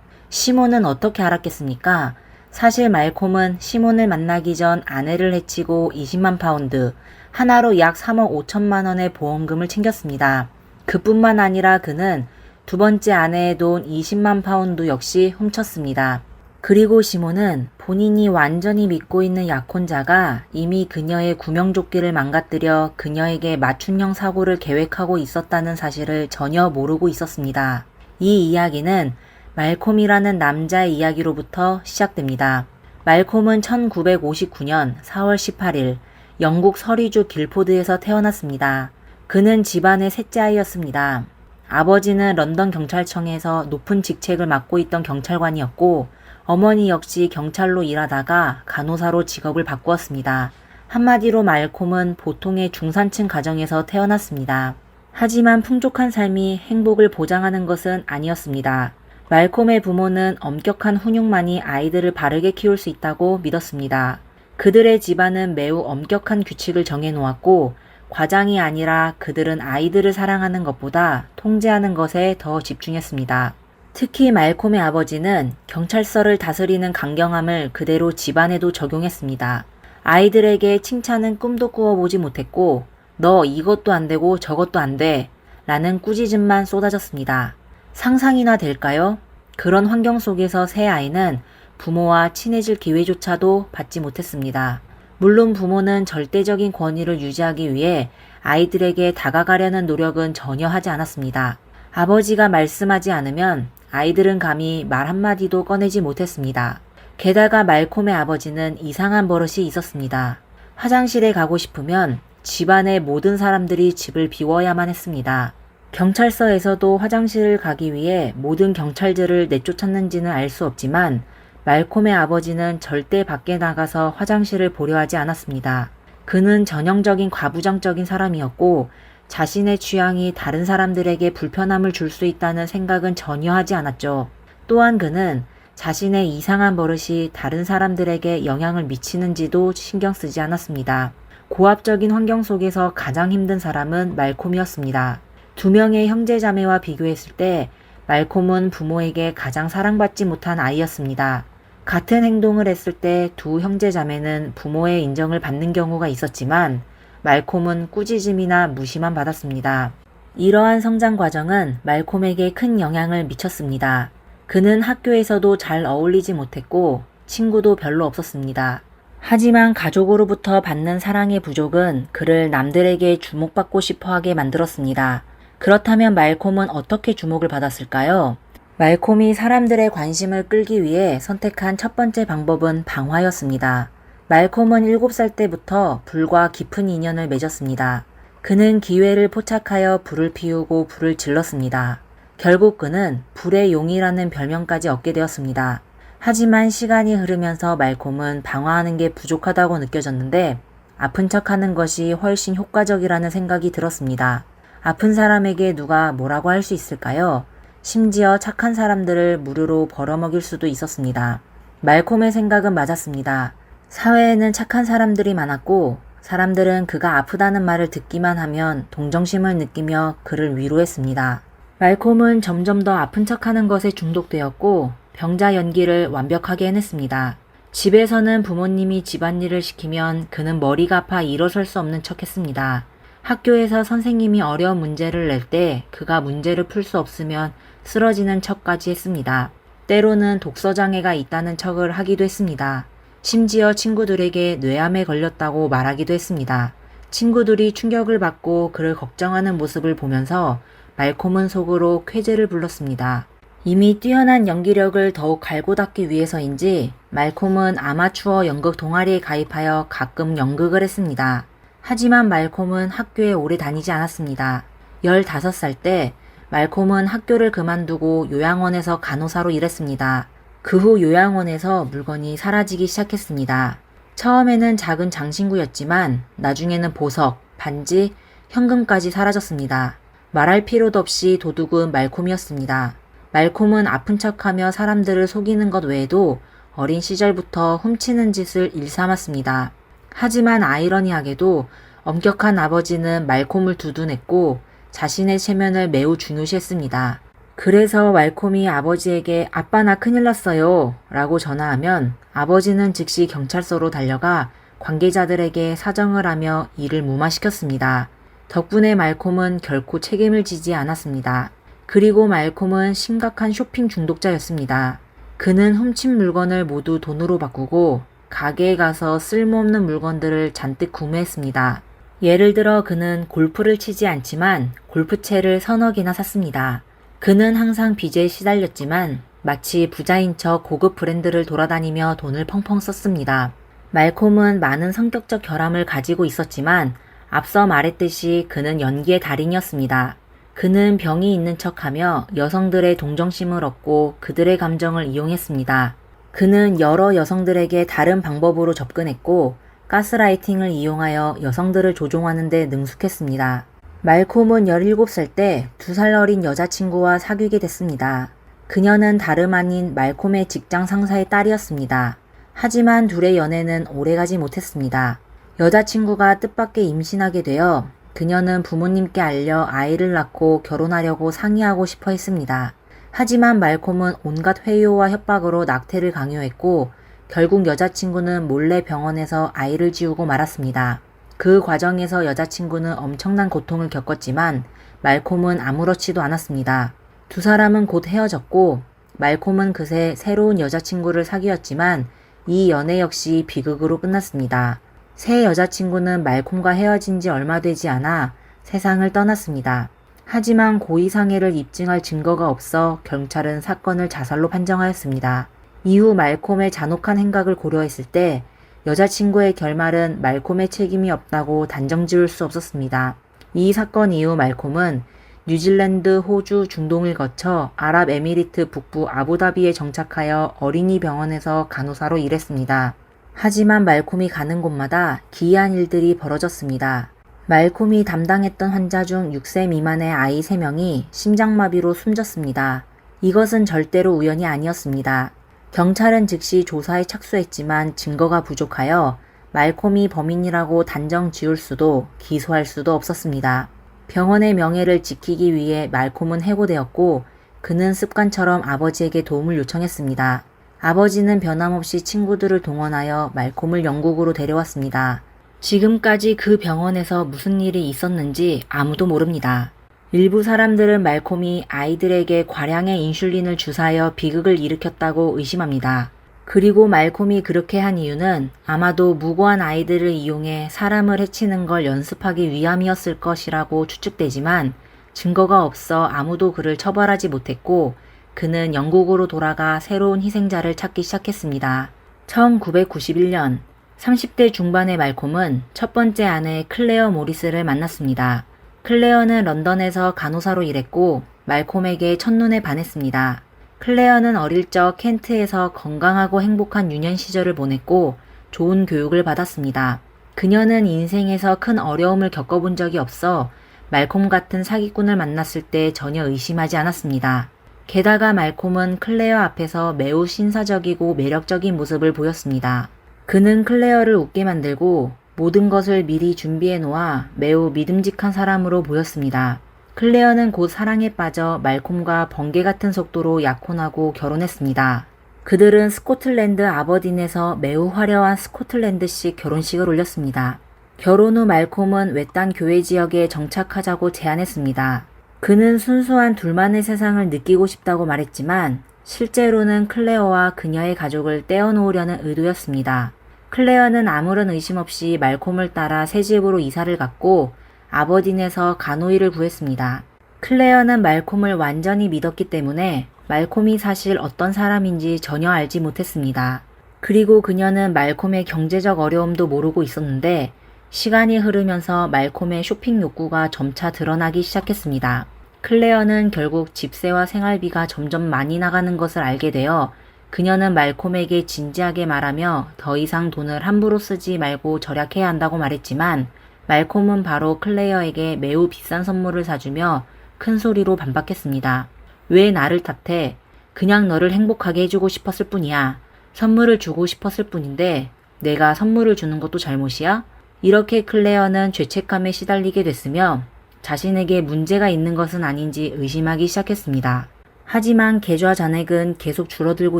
시몬은 어떻게 알았겠습니까? 사실 말콤은 시몬을 만나기 전 아내를 해치고 20만 파운드, 하나로 약 3억 5천만 원의 보험금을 챙겼습니다. 그뿐만 아니라 그는 두 번째 아내의 돈 20만 파운드 역시 훔쳤습니다. 그리고 시몬은 본인이 완전히 믿고 있는 약혼자가 이미 그녀의 구명조끼를 망가뜨려 그녀에게 맞춤형 사고를 계획하고 있었다는 사실을 전혀 모르고 있었습니다. 이 이야기는 말콤이라는 남자의 이야기로부터 시작됩니다. 말콤은 1959년 4월 18일 영국 서리주 길포드에서 태어났습니다. 그는 집안의 셋째 아이였습니다. 아버지는 런던 경찰청에서 높은 직책을 맡고 있던 경찰관이었고 어머니 역시 경찰로 일하다가 간호사로 직업을 바꾸었습니다. 한마디로 말콤은 보통의 중산층 가정에서 태어났습니다. 하지만 풍족한 삶이 행복을 보장하는 것은 아니었습니다. 말콤의 부모는 엄격한 훈육만이 아이들을 바르게 키울 수 있다고 믿었습니다. 그들의 집안은 매우 엄격한 규칙을 정해놓았고 과장이 아니라 그들은 아이들을 사랑하는 것보다 통제하는 것에 더 집중했습니다. 특히 말콤의 아버지는 경찰서를 다스리는 강경함을 그대로 집안에도 적용했습니다. 아이들에게 칭찬은 꿈도 꾸어보지 못했고 너 이것도 안 되고 저것도 안 돼 라는 꾸짖음만 쏟아졌습니다. 상상이나 될까요? 그런 환경 속에서 새 아이는 부모와 친해질 기회조차도 받지 못했습니다. 물론 부모는 절대적인 권위를 유지하기 위해 아이들에게 다가가려는 노력은 전혀 하지 않았습니다. 아버지가 말씀하지 않으면 아이들은 감히 말 한마디도 꺼내지 못했습니다. 게다가 말콤의 아버지는 이상한 버릇이 있었습니다. 화장실에 가고 싶으면 집안의 모든 사람들이 집을 비워야만 했습니다. 경찰서에서도 화장실을 가기 위해 모든 경찰들을 내쫓았는지는 알 수 없지만 말콤의 아버지는 절대 밖에 나가서 화장실을 보려 하지 않았습니다. 그는 전형적인 과부장적인 사람이었고 자신의 취향이 다른 사람들에게 불편함을 줄 수 있다는 생각은 전혀 하지 않았죠. 또한 그는 자신의 이상한 버릇이 다른 사람들에게 영향을 미치는지도 신경 쓰지 않았습니다. 고압적인 환경 속에서 가장 힘든 사람은 말콤이었습니다. 두 명의 형제자매와 비교했을 때 말콤은 부모에게 가장 사랑받지 못한 아이였습니다. 같은 행동을 했을 때 두 형제자매는 부모의 인정을 받는 경우가 있었지만 말콤은 꾸짖음이나 무시만 받았습니다. 이러한 성장 과정은 말콤에게 큰 영향을 미쳤습니다. 그는 학교에서도 잘 어울리지 못했고 친구도 별로 없었습니다. 하지만 가족으로부터 받는 사랑의 부족은 그를 남들에게 주목받고 싶어하게 만들었습니다. 그렇다면 말콤은 어떻게 주목을 받았을까요? 말콤이 사람들의 관심을 끌기 위해 선택한 첫 번째 방법은 방화였습니다. 말콤은 7살 때부터 불과 깊은 인연을 맺었습니다. 그는 기회를 포착하여 불을 피우고 불을 질렀습니다. 결국 그는 불의 용이라는 별명까지 얻게 되었습니다. 하지만 시간이 흐르면서 말콤은 방화하는 게 부족하다고 느껴졌는데 아픈 척하는 것이 훨씬 효과적이라는 생각이 들었습니다. 아픈 사람에게 누가 뭐라고 할 수 있을까요? 심지어 착한 사람들을 무료로 벌어먹일 수도 있었습니다. 말콤의 생각은 맞았습니다. 사회에는 착한 사람들이 많았고 사람들은 그가 아프다는 말을 듣기만 하면 동정심을 느끼며 그를 위로했습니다. 말콤은 점점 더 아픈 척하는 것에 중독되었고 병자 연기를 완벽하게 해냈습니다. 집에서는 부모님이 집안일을 시키면 그는 머리가 아파 일어설 수 없는 척했습니다. 학교에서 선생님이 어려운 문제를 낼 때 그가 문제를 풀 수 없으면 쓰러지는 척까지 했습니다. 때로는 독서장애가 있다는 척을 하기도 했습니다. 심지어 친구들에게 뇌암에 걸렸다고 말하기도 했습니다. 친구들이 충격을 받고 그를 걱정하는 모습을 보면서 말콤은 속으로 쾌재를 불렀습니다. 이미 뛰어난 연기력을 더욱 갈고 닦기 위해서인지 말콤은 아마추어 연극 동아리에 가입하여 가끔 연극을 했습니다. 하지만 말콤은 학교에 오래 다니지 않았습니다. 15살 때 말콤은 학교를 그만두고 요양원에서 간호사로 일했습니다. 그 후 요양원에서 물건이 사라지기 시작했습니다. 처음에는 작은 장신구였지만 나중에는 보석, 반지, 현금까지 사라졌습니다. 말할 필요도 없이 도둑은 말콤이었습니다. 말콤은 아픈 척하며 사람들을 속이는 것 외에도 어린 시절부터 훔치는 짓을 일삼았습니다. 하지만 아이러니하게도 엄격한 아버지는 말콤을 두둔했고 자신의 체면을 매우 중요시했습니다. 그래서 말콤이 아버지에게 아빠 나 큰일 났어요 라고 전화하면 아버지는 즉시 경찰서로 달려가 관계자들에게 사정을 하며 이를 무마시켰습니다. 덕분에 말콤은 결코 책임을 지지 않았습니다. 그리고 말콤은 심각한 쇼핑 중독자였습니다. 그는 훔친 물건을 모두 돈으로 바꾸고 가게에 가서 쓸모없는 물건들을 잔뜩 구매했습니다. 예를 들어 그는 골프를 치지 않지만 골프채를 서너 개나 샀습니다. 그는 항상 빚에 시달렸지만 마치 부자인 척 고급 브랜드를 돌아다니며 돈을 펑펑 썼습니다. 말콤은 많은 성격적 결함을 가지고 있었지만 앞서 말했듯이 그는 연기의 달인이었습니다. 그는 병이 있는 척하며 여성들의 동정심을 얻고 그들의 감정을 이용했습니다. 그는 여러 여성들에게 다른 방법으로 접근했고 가스라이팅을 이용하여 여성들을 조종하는 데 능숙했습니다. 말콤은 17살 때 2살 어린 여자친구와 사귀게 됐습니다. 그녀는 다름 아닌 말콤의 직장 상사의 딸이었습니다. 하지만 둘의 연애는 오래가지 못했습니다. 여자친구가 뜻밖의 임신하게 되어 그녀는 부모님께 알려 아이를 낳고 결혼하려고 상의하고 싶어 했습니다. 하지만 말콤은 온갖 회유와 협박으로 낙태를 강요했고 결국 여자친구는 몰래 병원에서 아이를 지우고 말았습니다. 그 과정에서 여자친구는 엄청난 고통을 겪었지만 말콤은 아무렇지도 않았습니다. 두 사람은 곧 헤어졌고 말콤은 그새 새로운 여자친구를 사귀었지만 이 연애 역시 비극으로 끝났습니다. 새 여자친구는 말콤과 헤어진 지 얼마 되지 않아 세상을 떠났습니다. 하지만 고의상해를 입증할 증거가 없어 경찰은 사건을 자살로 판정하였습니다. 이후 말콤의 잔혹한 행각을 고려했을 때 여자친구의 결말은 말콤의 책임이 없다고 단정 지을 수 없었습니다. 이 사건 이후 말콤은 뉴질랜드, 호주, 중동을 거쳐 아랍에미리트 북부 아부다비에 정착하여 어린이 병원에서 간호사로 일했습니다. 하지만 말콤이 가는 곳마다 기이한 일들이 벌어졌습니다. 말콤이 담당했던 환자 중 6세 미만의 아이 3명이 심장마비로 숨졌습니다. 이것은 절대로 우연이 아니었습니다. 경찰은 즉시 조사에 착수했지만 증거가 부족하여 말콤이 범인이라고 단정 지을 수도 기소할 수도 없었습니다. 병원의 명예를 지키기 위해 말콤은 해고되었고 그는 습관처럼 아버지에게 도움을 요청했습니다. 아버지는 변함없이 친구들을 동원하여 말콤을 영국으로 데려왔습니다. 지금까지 그 병원에서 무슨 일이 있었는지 아무도 모릅니다. 일부 사람들은 말콤이 아이들에게 과량의 인슐린을 주사하여 비극을 일으켰다고 의심합니다. 그리고 말콤이 그렇게 한 이유는 아마도 무고한 아이들을 이용해 사람을 해치는 걸 연습하기 위함이었을 것이라고 추측되지만 증거가 없어 아무도 그를 처벌하지 못했고 그는 영국으로 돌아가 새로운 희생자를 찾기 시작했습니다. 1991년 30대 중반의 말콤은 첫 번째 아내 클레어 모리스를 만났습니다. 클레어는 런던에서 간호사로 일했고 말콤에게 첫눈에 반했습니다. 클레어는 어릴 적 켄트에서 건강하고 행복한 유년 시절을 보냈고 좋은 교육을 받았습니다. 그녀는 인생에서 큰 어려움을 겪어본 적이 없어 말콤 같은 사기꾼을 만났을 때 전혀 의심하지 않았습니다. 게다가 말콤은 클레어 앞에서 매우 신사적이고 매력적인 모습을 보였습니다. 그는 클레어를 웃게 만들고 모든 것을 미리 준비해 놓아 매우 믿음직한 사람으로 보였습니다. 클레어는 곧 사랑에 빠져 말콤과 번개 같은 속도로 약혼하고 결혼했습니다. 그들은 스코틀랜드 아버딘에서 매우 화려한 스코틀랜드식 결혼식을 올렸습니다. 결혼 후 말콤은 외딴 교회 지역에 정착하자고 제안했습니다. 그는 순수한 둘만의 세상을 느끼고 싶다고 말했지만 실제로는 클레어와 그녀의 가족을 떼어놓으려는 의도였습니다. 클레어는 아무런 의심 없이 말콤을 따라 새 집으로 이사를 갔고 아버딘에서 간호일을 구했습니다. 클레어는 말콤을 완전히 믿었기 때문에 말콤이 사실 어떤 사람인지 전혀 알지 못했습니다. 그리고 그녀는 말콤의 경제적 어려움도 모르고 있었는데 시간이 흐르면서 말콤의 쇼핑 욕구가 점차 드러나기 시작했습니다. 클레어는 결국 집세와 생활비가 점점 많이 나가는 것을 알게 되어 그녀는 말콤에게 진지하게 말하며 더 이상 돈을 함부로 쓰지 말고 절약해야 한다고 말했지만 말콤은 바로 클레어에게 매우 비싼 선물을 사주며 큰 소리로 반박했습니다. 왜 나를 탓해? 그냥 너를 행복하게 해주고 싶었을 뿐이야. 선물을 주고 싶었을 뿐인데 내가 선물을 주는 것도 잘못이야? 이렇게 클레어는 죄책감에 시달리게 됐으며 자신에게 문제가 있는 것은 아닌지 의심하기 시작했습니다. 하지만 계좌 잔액은 계속 줄어들고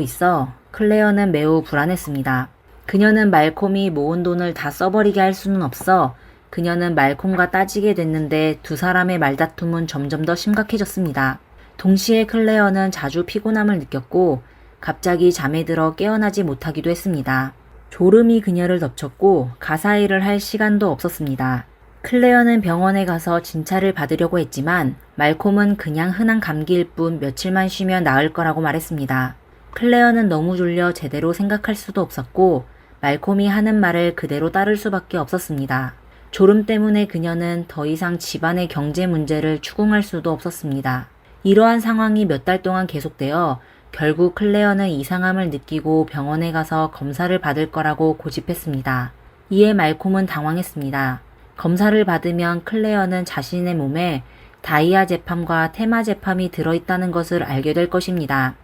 있어 클레어는 매우 불안했습니다. 그녀는 말콤이 모은 돈을 다 써버리게 할 수는 없어 그녀는 말콤과 따지게 됐는데 두 사람의 말다툼은 점점 더 심각해졌습니다. 동시에 클레어는 자주 피곤함을 느꼈고 갑자기 잠에 들어 깨어나지 못하기도 했습니다. 졸음이 그녀를 덮쳤고 가사일을 할 시간도 없었습니다. 클레어는 병원에 가서 진찰을 받으려고 했지만 말콤은 그냥 흔한 감기일 뿐 며칠만 쉬면 나을 거라고 말했습니다. 클레어는 너무 졸려 제대로 생각할 수도 없었고 말콤이 하는 말을 그대로 따를 수밖에 없었습니다. 졸음 때문에 그녀는 더 이상 집안의 경제 문제를 추궁할 수도 없었습니다. 이러한 상황이 몇 달 동안 계속되어 결국 클레어는 이상함을 느끼고 병원에 가서 검사를 받을 거라고 고집했습니다. 이에 말콤은 당황했습니다. 검사를 받으면 클레어는 자신의 몸에 다이아 제팜과 테마 제팜이 들어있다는 것을 알게 될 것입니다.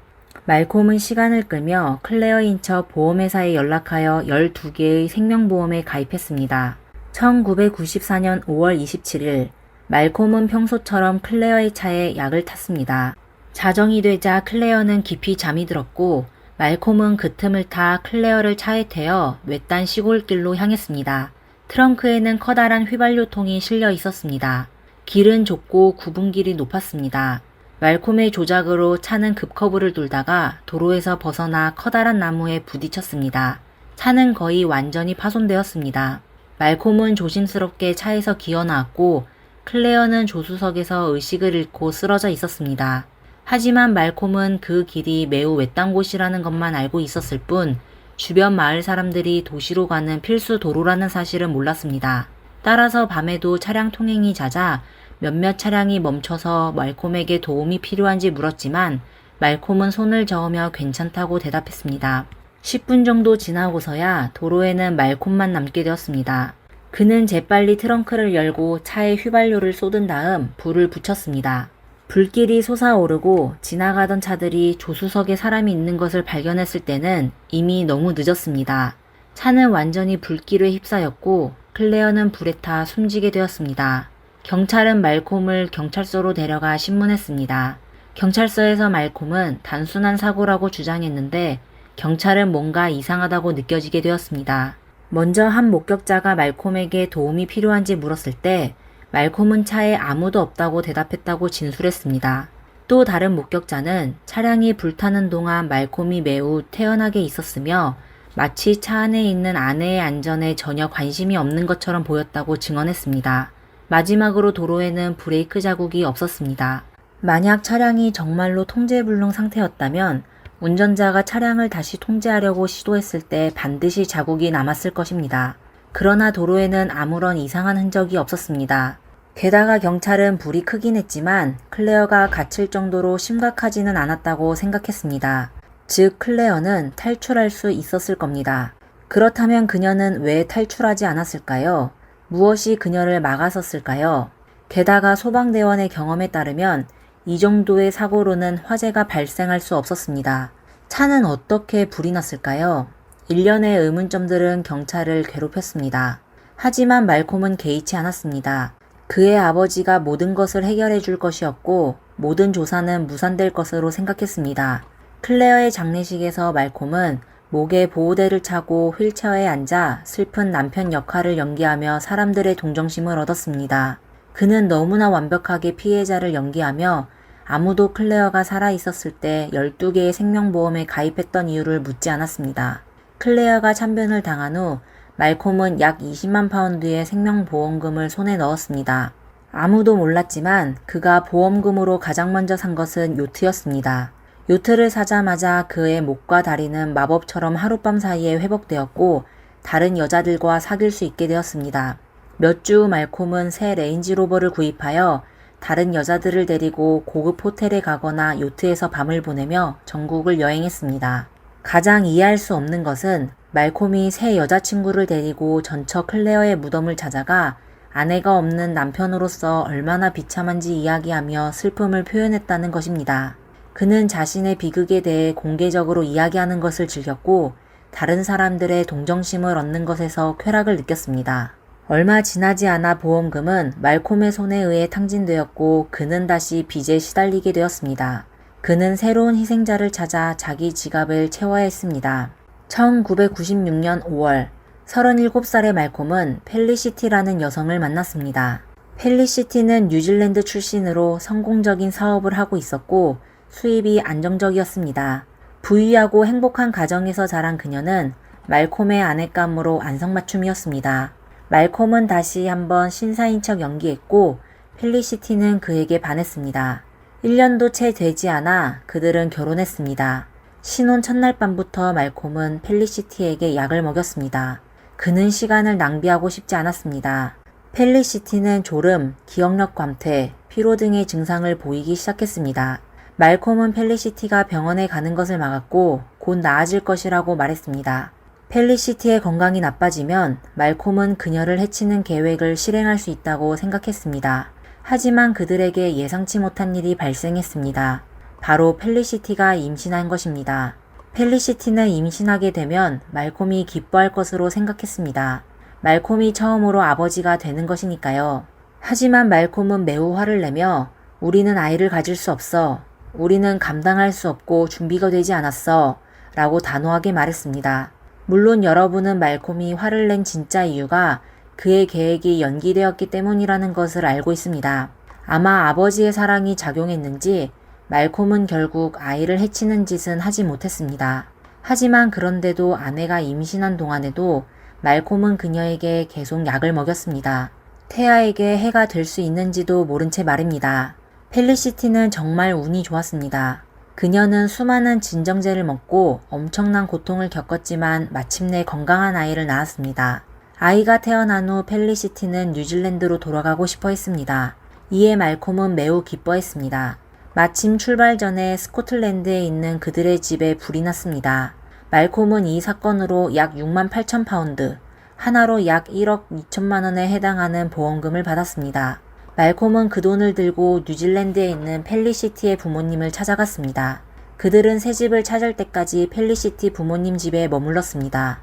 말콤은 시간을 끌며 클레어인 척 보험회사에 연락하여 12개의 생명보험에 가입했습니다. 1994년 5월 27일 말콤은 평소처럼 클레어의 차에 약을 탔습니다. 자정이 되자 클레어는 깊이 잠이 들었고 말콤은 그 틈을 타 클레어를 차에 태워 외딴 시골길로 향했습니다. 트렁크에는 커다란 휘발유통이 실려 있었습니다. 길은 좁고 구분길이 높았습니다. 말콤의 조작으로 차는 급커브를 돌다가 도로에서 벗어나 커다란 나무에 부딪혔습니다. 차는 거의 완전히 파손되었습니다. 말콤은 조심스럽게 차에서 기어 나왔고 클레어는 조수석에서 의식을 잃고 쓰러져 있었습니다. 하지만 말콤은 그 길이 매우 외딴 곳이라는 것만 알고 있었을 뿐 주변 마을 사람들이 도시로 가는 필수 도로라는 사실은 몰랐습니다. 따라서 밤에도 차량 통행이 잦아 몇몇 차량이 멈춰서 말콤에게 도움이 필요한지 물었지만 말콤은 손을 저으며 괜찮다고 대답했습니다. 10분 정도 지나고서야 도로에는 말콤만 남게 되었습니다. 그는 재빨리 트렁크를 열고 차에 휘발유를 쏟은 다음 불을 붙였습니다. 불길이 솟아오르고 지나가던 차들이 조수석에 사람이 있는 것을 발견했을 때는 이미 너무 늦었습니다. 차는 완전히 불길에 휩싸였고 클레어는 불에 타 숨지게 되었습니다. 경찰은 말콤을 경찰서로 데려가 신문했습니다. 경찰서에서 말콤은 단순한 사고라고 주장했는데 경찰은 뭔가 이상하다고 느껴지게 되었습니다. 먼저 한 목격자가 말콤에게 도움이 필요한지 물었을 때 말콤은 차에 아무도 없다고 대답했다고 진술했습니다. 또 다른 목격자는 차량이 불타는 동안 말콤이 매우 태연하게 있었으며 마치 차 안에 있는 아내의 안전에 전혀 관심이 없는 것처럼 보였다고 증언했습니다. 마지막으로 도로에는 브레이크 자국이 없었습니다. 만약 차량이 정말로 통제불능 상태였다면 운전자가 차량을 다시 통제하려고 시도했을 때 반드시 자국이 남았을 것입니다. 그러나 도로에는 아무런 이상한 흔적이 없었습니다. 게다가 경찰은 불이 크긴 했지만 클레어가 갇힐 정도로 심각하지는 않았다고 생각했습니다. 즉 클레어는 탈출할 수 있었을 겁니다. 그렇다면 그녀는 왜 탈출하지 않았을까요? 무엇이 그녀를 막았었을까요? 게다가 소방대원의 경험에 따르면 이 정도의 사고로는 화재가 발생할 수 없었습니다. 차는 어떻게 불이 났을까요? 일련의 의문점들은 경찰을 괴롭혔습니다. 하지만 말콤은 개의치 않았습니다. 그의 아버지가 모든 것을 해결해 줄 것이었고 모든 조사는 무산될 것으로 생각했습니다. 클레어의 장례식에서 말콤은 목에 보호대를 차고 휠체어에 앉아 슬픈 남편 역할을 연기하며 사람들의 동정심을 얻었습니다. 그는 너무나 완벽하게 피해자를 연기하며 아무도 클레어가 살아있었을 때 12개의 생명보험에 가입했던 이유를 묻지 않았습니다. 클레어가 참변을 당한 후 말콤은 약 20만 파운드의 생명보험금을 손에 넣었습니다. 아무도 몰랐지만 그가 보험금으로 가장 먼저 산 것은 요트였습니다. 요트를 사자마자 그의 목과 다리는 마법처럼 하룻밤 사이에 회복되었고 다른 여자들과 사귈 수 있게 되었습니다. 몇 주 후 말콤은 새 레인지로버를 구입하여 다른 여자들을 데리고 고급 호텔에 가거나 요트에서 밤을 보내며 전국을 여행했습니다. 가장 이해할 수 없는 것은 말콤이 새 여자친구를 데리고 전처 클레어의 무덤을 찾아가 아내가 없는 남편으로서 얼마나 비참한지 이야기하며 슬픔을 표현했다는 것입니다. 그는 자신의 비극에 대해 공개적으로 이야기하는 것을 즐겼고 다른 사람들의 동정심을 얻는 것에서 쾌락을 느꼈습니다. 얼마 지나지 않아 보험금은 말콤의 손에 의해 탕진되었고 그는 다시 빚에 시달리게 되었습니다. 그는 새로운 희생자를 찾아 자기 지갑을 채워야 했습니다. 1996년 5월 37살의 말콤은 펠리시티라는 여성을 만났습니다. 펠리시티는 뉴질랜드 출신으로 성공적인 사업을 하고 있었고 수입이 안정적이었습니다. 부유하고 행복한 가정에서 자란 그녀는 말콤의 아내감으로 안성맞춤이었습니다. 말콤은 다시 한번 신사인 척 연기했고 펠리시티는 그에게 반했습니다. 1년도 채 되지 않아 그들은 결혼했습니다. 신혼 첫날 밤부터 말콤은 펠리시티에게 약을 먹였습니다. 그는 시간을 낭비하고 싶지 않았습니다. 펠리시티는 졸음, 기억력 감퇴, 피로 등의 증상을 보이기 시작했습니다. 말콤은 펠리시티가 병원에 가는 것을 막았고 곧 나아질 것이라고 말했습니다. 펠리시티의 건강이 나빠지면 말콤은 그녀를 해치는 계획을 실행할 수 있다고 생각했습니다. 하지만 그들에게 예상치 못한 일이 발생했습니다. 바로 펠리시티가 임신한 것입니다. 펠리시티는 임신하게 되면 말콤이 기뻐할 것으로 생각했습니다. 말콤이 처음으로 아버지가 되는 것이니까요. 하지만 말콤은 매우 화를 내며 우리는 아이를 가질 수 없어. 우리는 감당할 수 없고 준비가 되지 않았어. 라고 단호하게 말했습니다. 물론 여러분은 말콤이 화를 낸 진짜 이유가 그의 계획이 연기되었기 때문이라는 것을 알고 있습니다. 아마 아버지의 사랑이 작용했는지 말콤은 결국 아이를 해치는 짓은 하지 못했습니다. 하지만 그런데도 아내가 임신한 동안에도 말콤은 그녀에게 계속 약을 먹였습니다. 태아에게 해가 될 수 있는지도 모른 채 말입니다. 펠리시티는 정말 운이 좋았습니다. 그녀는 수많은 진정제를 먹고 엄청난 고통을 겪었지만 마침내 건강한 아이를 낳았습니다. 아이가 태어난 후 펠리시티는 뉴질랜드로 돌아가고 싶어 했습니다. 이에 말콤은 매우 기뻐했습니다. 마침 출발 전에 스코틀랜드에 있는 그들의 집에 불이 났습니다. 말콤은 이 사건으로 약 6만 8천 파운드, 하나로 약 1억 2천만 원에 해당하는 보험금을 받았습니다. 말콤은 그 돈을 들고 뉴질랜드에 있는 펠리시티의 부모님을 찾아갔습니다. 그들은 새 집을 찾을 때까지 펠리시티 부모님 집에 머물렀습니다.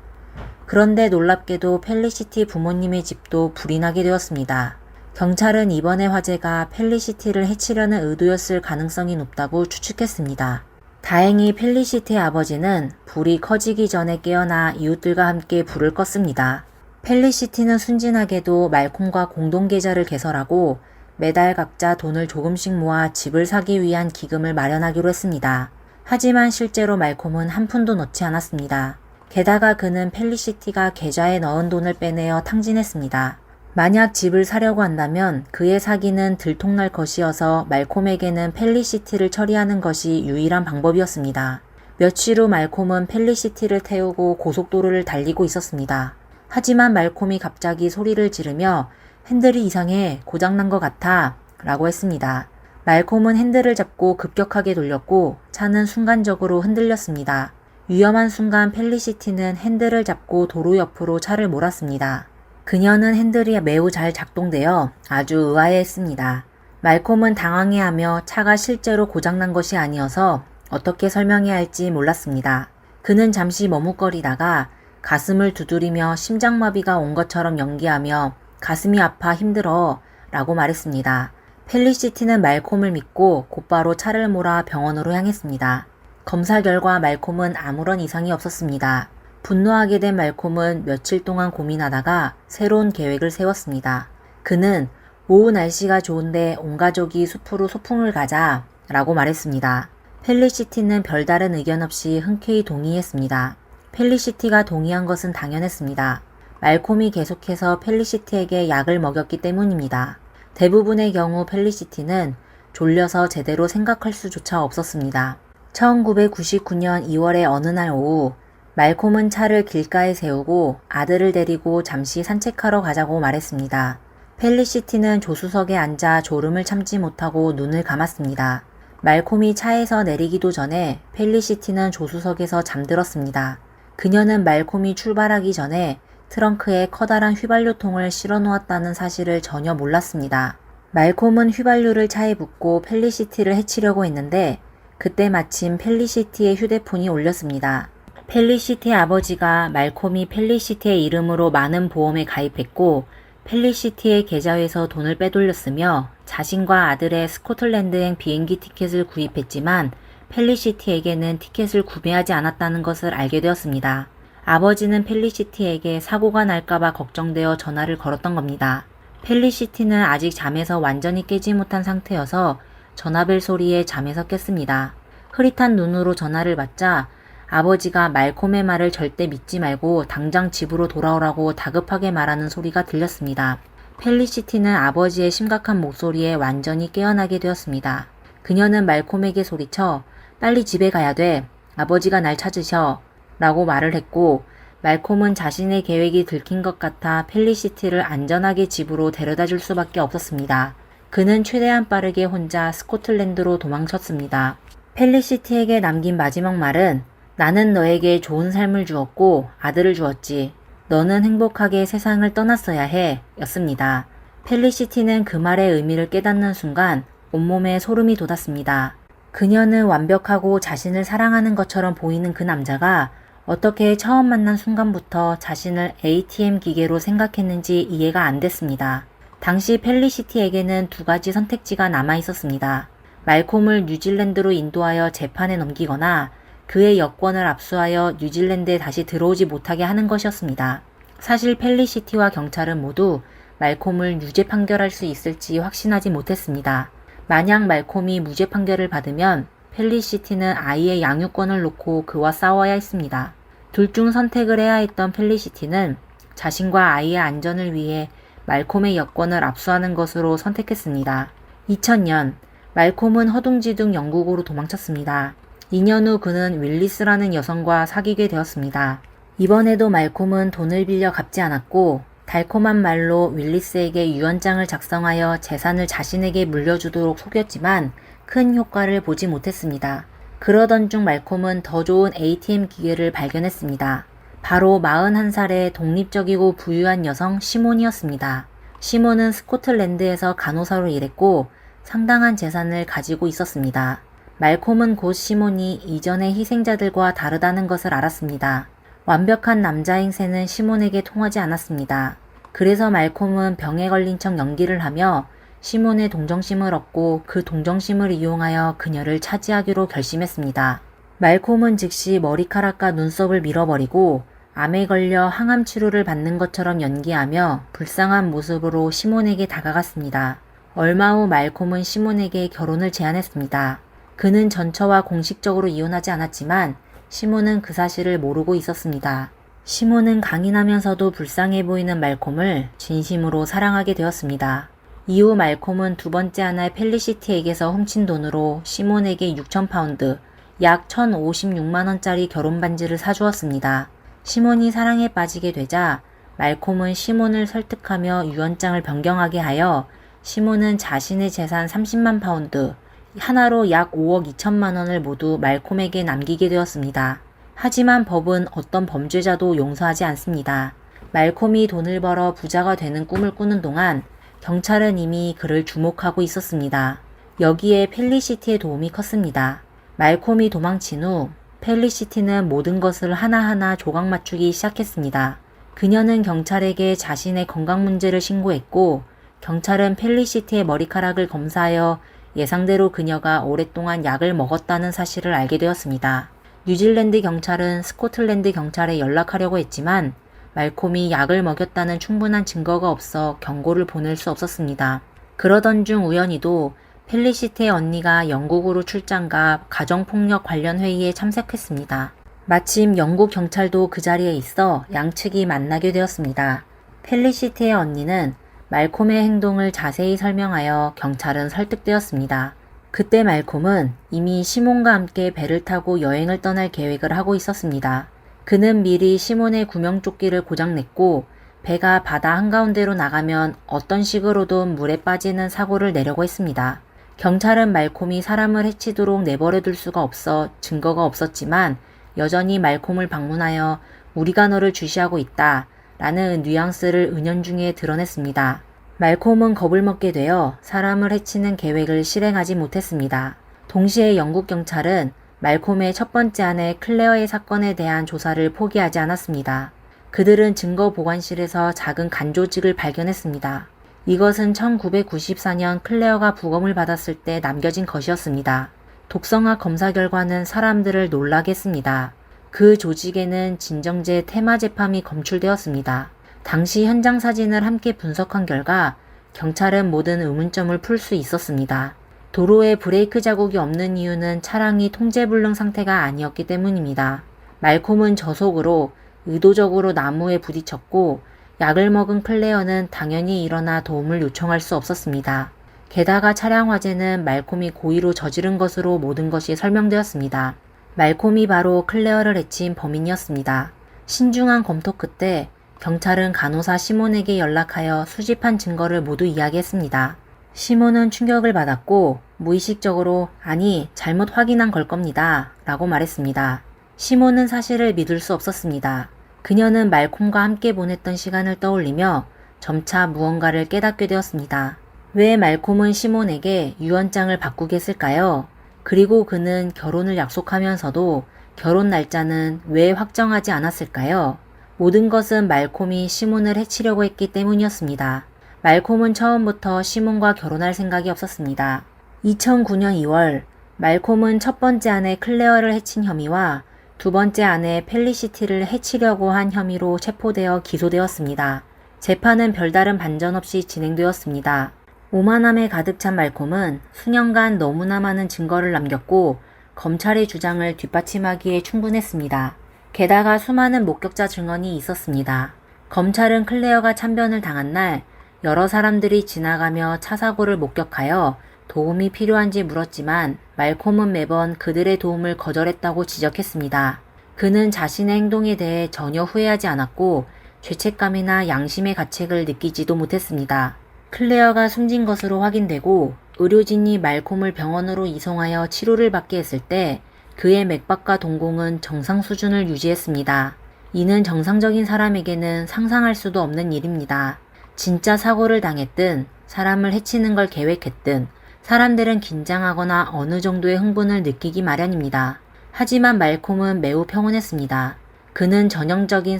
그런데 놀랍게도 펠리시티 부모님의 집도 불이 나게 되었습니다. 경찰은 이번의 화재가 펠리시티를 해치려는 의도였을 가능성이 높다고 추측했습니다. 다행히 펠리시티의 아버지는 불이 커지기 전에 깨어나 이웃들과 함께 불을 껐습니다. 펠리시티는 순진하게도 말콤과 공동계좌를 개설하고 매달 각자 돈을 조금씩 모아 집을 사기 위한 기금을 마련하기로 했습니다. 하지만 실제로 말콤은 한 푼도 넣지 않았습니다. 게다가 그는 펠리시티가 계좌에 넣은 돈을 빼내어 탕진했습니다. 만약 집을 사려고 한다면 그의 사기는 들통날 것이어서 말콤에게는 펠리시티를 처리하는 것이 유일한 방법이었습니다. 며칠 후 말콤은 펠리시티를 태우고 고속도로를 달리고 있었습니다. 하지만 말콤이 갑자기 소리를 지르며 핸들이 이상해, 고장난 것 같아 라고 했습니다. 말콤은 핸들을 잡고 급격하게 돌렸고 차는 순간적으로 흔들렸습니다. 위험한 순간 펠리시티는 핸들을 잡고 도로 옆으로 차를 몰았습니다. 그녀는 핸들이 매우 잘 작동되어 아주 의아해했습니다. 말콤은 당황해하며 차가 실제로 고장난 것이 아니어서 어떻게 설명해야 할지 몰랐습니다. 그는 잠시 머뭇거리다가 가슴을 두드리며 심장마비가 온 것처럼 연기하며 가슴이 아파 힘들어 라고 말했습니다. 펠리시티는 말콤을 믿고 곧바로 차를 몰아 병원으로 향했습니다. 검사 결과 말콤은 아무런 이상이 없었습니다. 분노하게 된 말콤은 며칠 동안 고민하다가 새로운 계획을 세웠습니다. 그는 오후 날씨가 좋은데 온 가족이 숲으로 소풍을 가자 라고 말했습니다. 펠리시티는 별다른 의견 없이 흔쾌히 동의했습니다. 펠리시티가 동의한 것은 당연했습니다. 말콤이 계속해서 펠리시티에게 약을 먹였기 때문입니다. 대부분의 경우 펠리시티는 졸려서 제대로 생각할 수조차 없었습니다. 1999년 2월의 어느 날 오후 말콤은 차를 길가에 세우고 아들을 데리고 잠시 산책하러 가자고 말했습니다. 펠리시티는 조수석에 앉아 졸음을 참지 못하고 눈을 감았습니다. 말콤이 차에서 내리기도 전에 펠리시티는 조수석에서 잠들었습니다. 그녀는 말콤이 출발하기 전에 트렁크에 커다란 휘발유통을 실어 놓았다는 사실을 전혀 몰랐습니다. 말콤은 휘발유를 차에 붓고 펠리시티를 해치려고 했는데 그때 마침 펠리시티의 휴대폰이 울렸습니다. 펠리시티의 아버지가 말콤이 펠리시티의 이름으로 많은 보험에 가입했고 펠리시티의 계좌에서 돈을 빼돌렸으며 자신과 아들의 스코틀랜드행 비행기 티켓을 구입했지만 펠리시티에게는 티켓을 구매하지 않았다는 것을 알게 되었습니다. 아버지는 펠리시티에게 사고가 날까봐 걱정되어 전화를 걸었던 겁니다. 펠리시티는 아직 잠에서 완전히 깨지 못한 상태여서 전화벨 소리에 잠에서 깼습니다. 흐릿한 눈으로 전화를 받자 아버지가 말콤의 말을 절대 믿지 말고 당장 집으로 돌아오라고 다급하게 말하는 소리가 들렸습니다. 펠리시티는 아버지의 심각한 목소리에 완전히 깨어나게 되었습니다. 그녀는 말콤에게 소리쳐 빨리 집에 가야 돼. 아버지가 날 찾으셔. 라고 말을 했고 말콤은 자신의 계획이 들킨 것 같아 펠리시티를 안전하게 집으로 데려다 줄 수밖에 없었습니다. 그는 최대한 빠르게 혼자 스코틀랜드로 도망쳤습니다. 펠리시티에게 남긴 마지막 말은 나는 너에게 좋은 삶을 주었고 아들을 주었지. 너는 행복하게 세상을 떠났어야 해. 였습니다. 펠리시티는 그 말의 의미를 깨닫는 순간 온몸에 소름이 돋았습니다. 그녀는 완벽하고 자신을 사랑하는 것처럼 보이는 그 남자가 어떻게 처음 만난 순간부터 자신을 ATM 기계로 생각했는지 이해가 안 됐습니다. 당시 펠리시티에게는 두 가지 선택지가 남아 있었습니다. 말콤을 뉴질랜드로 인도하여 재판에 넘기거나 그의 여권을 압수하여 뉴질랜드에 다시 들어오지 못하게 하는 것이었습니다. 사실 펠리시티와 경찰은 모두 말콤을 유죄 판결할 수 있을지 확신하지 못했습니다. 만약 말콤이 무죄 판결을 받으면 펠리시티는 아이의 양육권을 놓고 그와 싸워야 했습니다. 둘 중 선택을 해야 했던 펠리시티는 자신과 아이의 안전을 위해 말콤의 여권을 압수하는 것으로 선택했습니다. 2000년 말콤은 허둥지둥 영국으로 도망쳤습니다. 2년 후 그는 윌리스라는 여성과 사귀게 되었습니다. 이번에도 말콤은 돈을 빌려 갚지 않았고 달콤한 말로 윌리스에게 유언장을 작성하여 재산을 자신에게 물려주도록 속였지만 큰 효과를 보지 못했습니다. 그러던 중 말콤은 더 좋은 ATM 기계를 발견했습니다. 바로 41살의 독립적이고 부유한 여성 시몬이었습니다. 시몬은 스코틀랜드에서 간호사로 일했고 상당한 재산을 가지고 있었습니다. 말콤은 곧 시몬이 이전의 희생자들과 다르다는 것을 알았습니다. 완벽한 남자 행세는 시몬에게 통하지 않았습니다. 그래서 말콤은 병에 걸린 척 연기를 하며 시몬의 동정심을 얻고 그 동정심을 이용하여 그녀를 차지하기로 결심했습니다. 말콤은 즉시 머리카락과 눈썹을 밀어버리고 암에 걸려 항암 치료를 받는 것처럼 연기하며 불쌍한 모습으로 시몬에게 다가갔습니다. 얼마 후 말콤은 시몬에게 결혼을 제안했습니다. 그는 전처와 공식적으로 이혼하지 않았지만 시몬은 그 사실을 모르고 있었습니다. 시몬은 강인하면서도 불쌍해 보이는 말콤을 진심으로 사랑하게 되었습니다. 이후 말콤은 두 번째 아내 펠리시티에게서 훔친 돈으로 시몬에게 6,000파운드, 약 1,056만원짜리 결혼반지를 사주었습니다. 시몬이 사랑에 빠지게 되자 말콤은 시몬을 설득하며 유언장을 변경하게 하여 시몬은 자신의 재산 30만 파운드, 하나로 약 5억 2천만 원을 모두 말콤에게 남기게 되었습니다. 하지만 법은 어떤 범죄자도 용서하지 않습니다. 말콤이 돈을 벌어 부자가 되는 꿈을 꾸는 동안 경찰은 이미 그를 주목하고 있었습니다. 여기에 펠리시티의 도움이 컸습니다. 말콤이 도망친 후 펠리시티는 모든 것을 하나하나 조각 맞추기 시작했습니다. 그녀는 경찰에게 자신의 건강 문제를 신고했고 경찰은 펠리시티의 머리카락을 검사하여 예상대로 그녀가 오랫동안 약을 먹었다는 사실을 알게 되었습니다. 뉴질랜드 경찰은 스코틀랜드 경찰에 연락하려고 했지만 말콤이 약을 먹였다는 충분한 증거가 없어 경고를 보낼 수 없었습니다. 그러던 중 우연히도 펠리시티의 언니가 영국으로 출장가 가정폭력 관련 회의에 참석했습니다. 마침 영국 경찰도 그 자리에 있어 양측이 만나게 되었습니다. 펠리시티의 언니는 말콤의 행동을 자세히 설명하여 경찰은 설득되었습니다. 그때 말콤은 이미 시몬과 함께 배를 타고 여행을 떠날 계획을 하고 있었습니다. 그는 미리 시몬의 구명조끼를 고장냈고 배가 바다 한가운데로 나가면 어떤 식으로든 물에 빠지는 사고를 내려고 했습니다. 경찰은 말콤이 사람을 해치도록 내버려둘 수가 없어 증거가 없었지만 여전히 말콤을 방문하여 우리가 너를 주시하고 있다 라는 뉘앙스를 은연중에 드러냈습니다. 말콤은 겁을 먹게 되어 사람을 해치는 계획을 실행하지 못했습니다. 동시에 영국 경찰은 말콤의 첫 번째 아내 클레어의 사건에 대한 조사를 포기하지 않았습니다. 그들은 증거 보관실에서 작은 간 조직을 발견했습니다. 이것은 1994년 클레어가 부검을 받았을 때 남겨진 것이었습니다. 독성화 검사 결과는 사람들을 놀라게 했습니다. 그 조직에는 진정제 테마제팜이 검출되었습니다. 당시 현장 사진을 함께 분석한 결과 경찰은 모든 의문점을 풀 수 있었습니다. 도로에 브레이크 자국이 없는 이유는 차량이 통제불능 상태가 아니었기 때문입니다. 말콤은 저속으로 의도적으로 나무에 부딪혔고 약을 먹은 클레어는 당연히 일어나 도움을 요청할 수 없었습니다. 게다가 차량 화재는 말콤이 고의로 저지른 것으로 모든 것이 설명되었습니다. 말콤이 바로 클레어를 해친 범인이었습니다. 신중한 검토 끝에 경찰은 간호사 시몬에게 연락하여 수집한 증거를 모두 이야기했습니다. 시몬은 충격을 받았고 무의식적으로 아니 잘못 확인한 걸 겁니다 라고 말했습니다. 시몬은 사실을 믿을 수 없었습니다. 그녀는 말콤과 함께 보냈던 시간을 떠올리며 점차 무언가를 깨닫게 되었습니다. 왜 말콤은 시몬에게 유언장을 바꾸게 했을까요? 그리고 그는 결혼을 약속하면서도 결혼 날짜는 왜 확정하지 않았을까요? 모든 것은 말콤이 시몬을 해치려고 했기 때문이었습니다. 말콤은 처음부터 시몬과 결혼할 생각이 없었습니다. 2009년 2월, 말콤은 첫 번째 아내 클레어를 해친 혐의와 두 번째 아내 펠리시티를 해치려고 한 혐의로 체포되어 기소되었습니다. 재판은 별다른 반전 없이 진행되었습니다. 오만함에 가득 찬 말콤은 수년간 너무나 많은 증거를 남겼고 검찰의 주장을 뒷받침하기에 충분했습니다. 게다가 수많은 목격자 증언이 있었습니다. 검찰은 클레어가 참변을 당한 날 여러 사람들이 지나가며 차 사고를 목격하여 도움이 필요한지 물었지만 말콤은 매번 그들의 도움을 거절했다고 지적했습니다. 그는 자신의 행동에 대해 전혀 후회하지 않았고 죄책감이나 양심의 가책을 느끼지도 못했습니다. 클레어가 숨진 것으로 확인되고 의료진이 말콤을 병원으로 이송하여 치료를 받게 했을 때 그의 맥박과 동공은 정상 수준을 유지했습니다. 이는 정상적인 사람에게는 상상할 수도 없는 일입니다. 진짜 사고를 당했든 사람을 해치는 걸 계획했든 사람들은 긴장하거나 어느 정도의 흥분을 느끼기 마련입니다. 하지만 말콤은 매우 평온했습니다. 그는 전형적인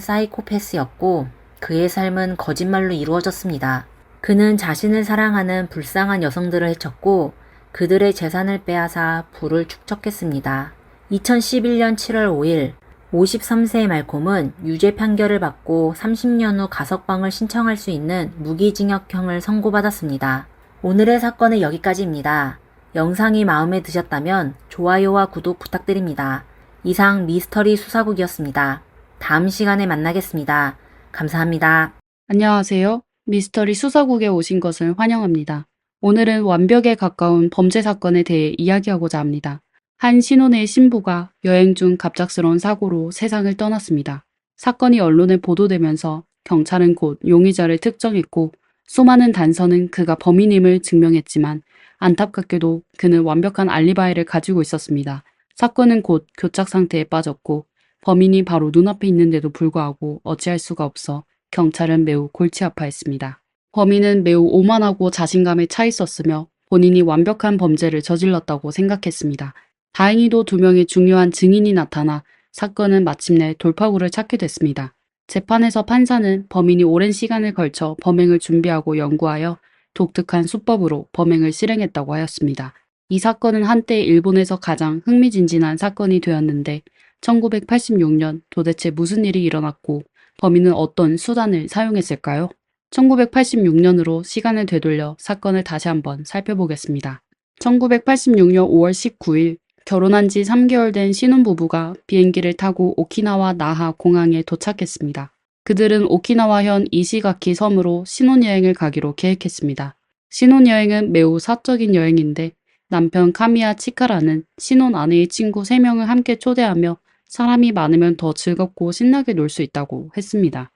사이코패스였고 그의 삶은 거짓말로 이루어졌습니다. 그는 자신을 사랑하는 불쌍한 여성들을 해쳤고 그들의 재산을 빼앗아 부를 축적했습니다. 2011년 7월 5일 53세의 말콤은 유죄 판결을 받고 30년 후 가석방을 신청할 수 있는 무기징역형을 선고받았습니다. 오늘의 사건은 여기까지입니다. 영상이 마음에 드셨다면 좋아요와 구독 부탁드립니다. 이상 미스터리 수사국이었습니다. 다음 시간에 만나겠습니다. 감사합니다. 안녕하세요. 미스터리 수사국에 오신 것을 환영합니다. 오늘은 완벽에 가까운 범죄 사건에 대해 이야기하고자 합니다. 한 신혼의 신부가 여행 중 갑작스러운 사고로 세상을 떠났습니다. 사건이 언론에 보도되면서 경찰은 곧 용의자를 특정했고 수많은 단서는 그가 범인임을 증명했지만 안타깝게도 그는 완벽한 알리바이를 가지고 있었습니다. 사건은 곧 교착 상태에 빠졌고 범인이 바로 눈앞에 있는데도 불구하고 어찌할 수가 없어 경찰은 매우 골치 아파했습니다. 범인은 매우 오만하고 자신감에 차 있었으며 본인이 완벽한 범죄를 저질렀다고 생각했습니다. 다행히도 두 명의 중요한 증인이 나타나 사건은 마침내 돌파구를 찾게 됐습니다. 재판에서 판사는 범인이 오랜 시간을 걸쳐 범행을 준비하고 연구하여 독특한 수법으로 범행을 실행했다고 하였습니다. 이 사건은 한때 일본에서 가장 흥미진진한 사건이 되었는데 1986년 도대체 무슨 일이 일어났고 범인은 어떤 수단을 사용했을까요? 1986년으로 시간을 되돌려 사건을 다시 한번 살펴보겠습니다. 1986년 5월 19일 결혼한 지 3개월 된 신혼부부가 비행기를 타고 오키나와 나하 공항에 도착했습니다. 그들은 오키나와현 이시가키 섬으로 신혼여행을 가기로 계획했습니다. 신혼여행은 매우 사적인 여행인데 남편 카미야 치카라는 신혼 아내의 친구 3명을 함께 초대하며 사람이 많으면 더 즐겁고 신나게 놀 수 있다고 했습니다.